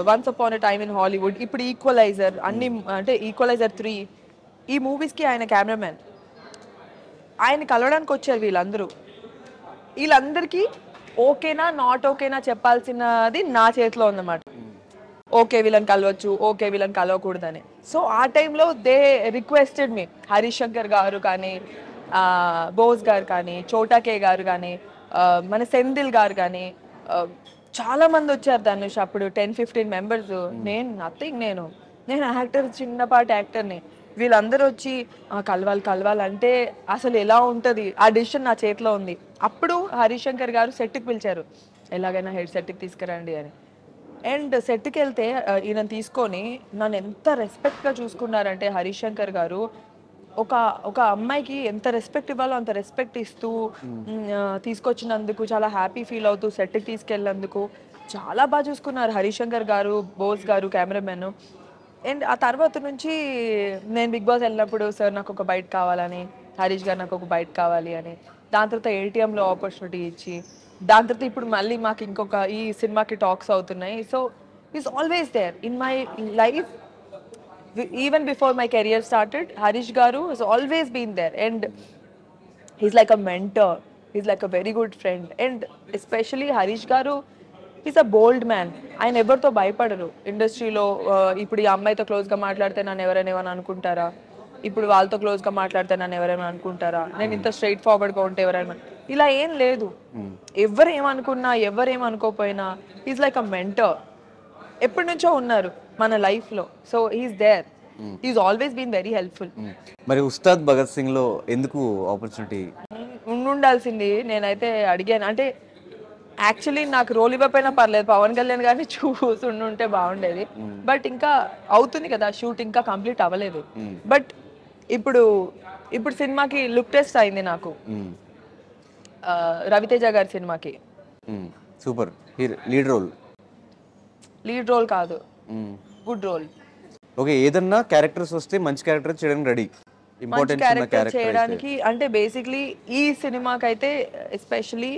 once upon a time in Hollywood, ఇప్పుడు ఈక్వలైజర్, అన్ని అంటే ఈక్వలైజర్ 3, ఈ మూవీస్కి ఆయన కెమెరామెన్. ఆయన కలవడానికి వచ్చారు వీళ్ళందరికీ ఓకేనా నాట్ ఓకేనా చెప్పాల్సినది నా చేతిలో ఉందన్నమాట. ఓకే వీళ్ళని కలవచ్చు, ఓకే వీళ్ళని కలవకూడదని. సో ఆ టైంలో దే రిక్వెస్టెడ్ మీ, హరీష్ శంకర్ గారు కానీ, బోస్ గారు కానీ, చోటాకే గారు కానీ, మన సెంధిల్ గారు కానీ, చాలా మంది వచ్చారు ధనుష్. అప్పుడు 10-15 మెంబర్స్. నేను నథింగ్, నేను యాక్టర్, చిన్నపాటి యాక్టర్ని. వీళ్ళందరూ వచ్చి కలవాలంటే అసలు ఎలా ఉంటుంది, ఆ డిసిషన్ నా చేతిలో ఉంది. అప్పుడు హరిశంకర్ గారు సెట్కి పిలిచారు, ఎలాగైనా హెడ్ సెట్కి తీసుకురండి అని. అండ్ సెట్కి వెళ్తే ఈయన తీసుకొని నన్ను ఎంత రెస్పెక్ట్గా చూసుకున్నారంటే హరిశంకర్ గారు, ఒక ఒక అమ్మాయికి ఎంత రెస్పెక్ట్ ఇవ్వాలో అంత రెస్పెక్ట్ ఇస్తూ తీసుకొచ్చినందుకు చాలా హ్యాపీ ఫీల్ అవుతూ సెట్కి తీసుకెళ్ళినందుకు చాలా బాగా చూసుకున్నారు హరిశంకర్ గారు, బోస్ గారు కెమెరామెన్. అండ్ ఆ తర్వాత నుంచి నేను బిగ్ బాస్ వెళ్ళినప్పుడు సార్ నాకు ఒక బైట్ కావాలని, హరీష్ గారు నాకు ఒక బైట్ కావాలి అని, దాని తర్వాత ఏటీఎంలో ఆపర్చునిటీ ఇచ్చి, దాని తర్వాత ఇప్పుడు మళ్ళీ మాకు ఇంకొక ఈ సినిమాకి టాక్స్ అవుతున్నాయి. So is always there in my life. Even before my career started, Harish Garu has always been there, and he's like a mentor. He's like a very good friend, and especially Harish Garu, he's a bold man. ఆయన ఎవరితో భయపడరు ఇండస్ట్రీలో. ఇప్పుడు ఈ అమ్మాయితో క్లోజ్గా మాట్లాడితే నన్ను ఎవరైనా ఏమైనా అనుకుంటారా, ఇప్పుడు వాళ్ళతో క్లోజ్గా మాట్లాడితే నన్ను ఎవరైనా అనుకుంటారా, నేను ఇంత స్ట్రైట్ ఫార్వర్డ్గా ఉంటే ఎవరైనా, ఇలా ఏం లేదు. ఎవరు ఏమనుకున్నా ఎవరు ఏమనుకోపోయినా ఈజ్ లైక్ అ మెంటర్. ఎప్పటి నుంచో ఉన్నారు మన లైఫ్లో. So he's there, he's always been very helpful. మరి ఉస్తాద్ భగత్ సింగ్ లో ఎందుకు ఆపర్చునిటీ ఉండాల్సింది? నేనైతే అడిగాను. అంటే యాక్చువల్లీ నాకు రోల్ ఇవ్వకపోయినా పర్లేదు, పవన్ కళ్యాణ్ గారిని చూసుంటే బాగుండేది. బట్ ఇంకా అవుతుంది కదా షూట్, ఇంకా కంప్లీట్ అవ్వలేదు. బట్ ఇప్పుడు ఇప్పుడు సినిమాకి లుక్ టెస్ట్ అయింది నాకు, రవితేజ గారి సినిమాకి. Super lead role. Lead role కాదు, గుడ్ రోల్. ఓకే, ఏదన్నా క్యారెక్టర్స్ వస్తే మంచి క్యారెక్టర్ చేయడానికి రెడీ. మంచి క్యారెక్టర్ చేయడానికి అంటే బేసిక్లీ ఈ సినిమాకైతే ఎస్పెషలీ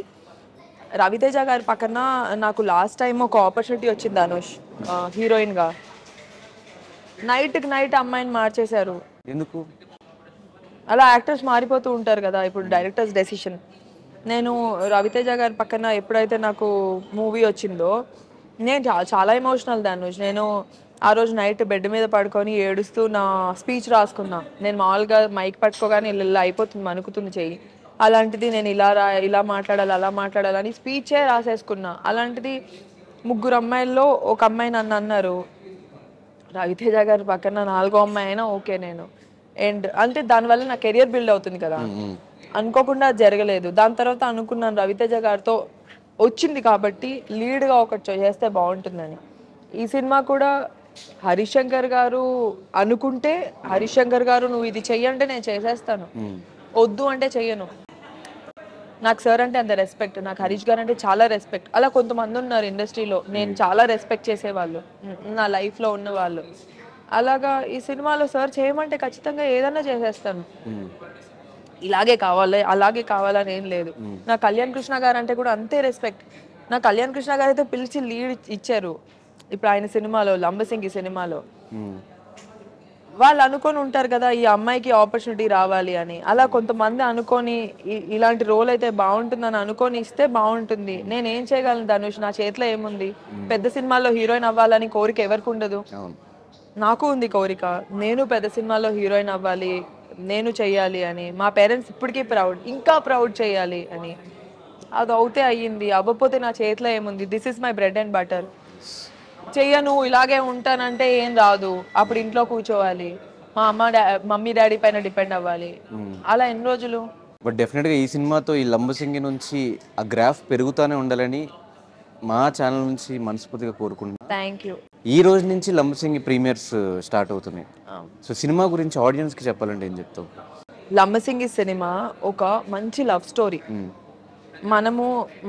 రవితేజ గారి పక్కన నాకు లాస్ట్ టైం ఒక ఆపర్చునిటీ వచ్చింది ధనుష్ హీరోయిన్ గా. నైట్కి నైట్ అమ్మాయిని మార్చేశారు. ఎందుకు అలా యాక్టర్స్ మారిపోతూ ఉంటారు కదా, ఇప్పుడు డైరెక్టర్స్ డెసిషన్. నేను రవితేజ గారి పక్కన ఎప్పుడైతే నాకు మూవీ వచ్చిందో నేను చాలా ఎమోషనల్ ధనుష్. నేను ఆ రోజు నైట్ బెడ్ మీద పడుకొని ఏడుస్తూ నా స్పీచ్ రాసుకున్నా. నేను మామూలుగా మైక్ పట్టుకోగానే ఇలా అయిపోతుంది, మనుకుతుంది చెయ్యి. అలాంటిది నేను ఇలా మాట్లాడాలి అలా మాట్లాడాలని స్పీచే రాసేసుకున్నా. అలాంటిది ముగ్గురు అమ్మాయిల్లో ఒక అమ్మాయి నన్ను అన్నారు, రవితేజ గారి పక్కన నాలుగో అమ్మాయి అయినా ఓకే నేను. అండ్ అంటే దానివల్ల నా కెరియర్ బిల్డ్ అవుతుంది కదా, అనుకోకుండా జరగలేదు. దాని తర్వాత అనుకున్నాను రవితేజ గారితో వచ్చింది కాబట్టి లీడ్గా ఒకటి చేస్తే బాగుంటుందని. ఈ సినిమా కూడా హరిశంకర్ గారు అనుకుంటే, హరిశంకర్ గారు నువ్వు ఇది చెయ్యంటే నేను చేసేస్తాను, వద్దు అంటే చెయ్యను. నాకు సార్ అంటే అంత రెస్పెక్ట్, నాకు హరీష్ గారు అంటే చాలా రెస్పెక్ట్. అలా కొంతమంది ఉన్నారు ఇండస్ట్రీలో నేను చాలా రెస్పెక్ట్ చేసేవాళ్ళు, నా లైఫ్లో ఉన్న వాళ్ళు. అలాగా ఈ సినిమాలో సార్ చేయమంటే ఖచ్చితంగా ఏదన్నా చేసేస్తాను. ఇలాగే కావాలి అలాగే కావాలని ఏం లేదు. నా కళ్యాణ్ కృష్ణ గారు అంటే కూడా అంతే రెస్పెక్ట్. నా కళ్యాణ్ కృష్ణ గారు అయితే పిలిచి లీడ్ ఇచ్చారు ఇప్పుడు ఆయన సినిమాలో, లంబసింగి సినిమాలో. వాళ్ళు అనుకొని ఉంటారు కదా ఈ అమ్మాయికి ఆపర్చునిటీ రావాలి అని. అలా కొంతమంది అనుకొని ఇలాంటి రోల్ అయితే బాగుంటుందని అనుకొని ఇస్తే బాగుంటుంది. నేను ఏం చేయగలను ధనుష్, నా చేతిలో ఏముంది? పెద్ద సినిమాలో హీరోయిన్ అవ్వాలని కోరిక ఎవరికి ఉండదు? నాకు ఉంది కోరిక, నేను పెద్ద సినిమాలో హీరోయిన్ అవ్వాలి, నేను చెయ్యాలి అని. మా పేరెంట్స్ ఇప్పటికీ ప్రౌడ్, ఇంకా ప్రౌడ్ చేయాలి అని. అది అవుతే అయ్యింది, అవ్వకపోతే నా చేతిలో ఏముంది? This is my bread and butter. చెయ్యను ఇలాగే ఉంటానంటే ఏం రాదు. అప్పుడు ఇంట్లో కూర్చోవాలి, మా మమ్మీ డాడీ పైన డిపెండ్ అవ్వాలి. అలా ఎన్ని రోజులు? బట్ డెఫినెట్గా ఈ సినిమాతో ఈ లంబసింగి నుంచి ఆ గ్రాఫ్ పెరుగుతూనే ఉండాలని మా ఛానల్ నుంచి మనస్ఫూర్తిగా కోరుకుంటున్నాను. Thank you. ఈ రోజు నుంచి లంబసింగి ప్రీమియర్స్ స్టార్ట్ అవుతున్నాయి. సో సినిమా గురించి ఆడియన్స్కి చెప్పాలంటే ఏం చెప్తావు? లంబసింగి సినిమా ఒక మంచి లవ్ స్టోరీ.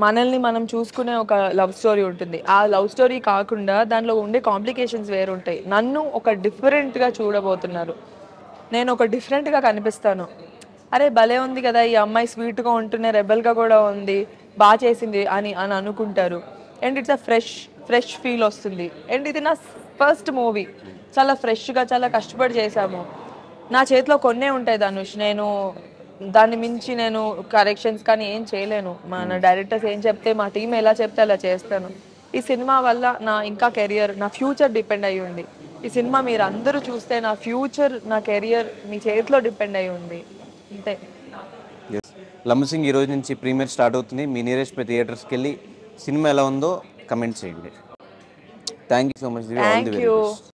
మనల్ని మనం చూసుకునే ఒక లవ్ స్టోరీ ఉంటుంది. ఆ లవ్ స్టోరీ కాకుండా దానిలో ఉండే కాంప్లికేషన్స్ వేరుంటాయి. నన్ను ఒక డిఫరెంట్గా చూడబోతున్నారు, నేను ఒక డిఫరెంట్గా కనిపిస్తాను. అరే భలే ఉంది కదా ఈ అమ్మాయి, స్వీట్గా ఉంటూనే రెబల్గా కూడా ఉంది, బాగా చేసింది అని అనుకుంటారు. And it's a fresh feel వస్తుంది. అండ్ ఇది నా ఫస్ట్ మూవీ, చాలా ఫ్రెష్గా చాలా కష్టపడి చేశాము. నా చేతిలో కొన్నే ఉంటాయి ధనుష్, నేను దాన్ని మించి నేను కరెక్షన్స్ కానీ ఏం చేయలేను. మన డైరెక్టర్స్ ఏం చెప్తే, మా టీం ఎలా చెప్తే అలా చేస్తాను. ఈ సినిమా వల్ల నా ఇంకా కెరియర్, నా ఫ్యూచర్ డిపెండ్ అయ్యి ఉంది. ఈ సినిమా మీరు అందరూ చూస్తే నా ఫ్యూచర్, నా కెరియర్ మీ చేతిలో డిపెండ్ అయ్యి ఉంది అంతే. లంబసింగి ఈ రోజు నుంచి ప్రీమియర్ స్టార్ట్ అవుతుంది. మీ నియరెస్ట్ థియేటర్స్కి వెళ్ళి సినిమా ఎలా ఉందో కమెంట్ చేయండి. Thank you so much. Thank you.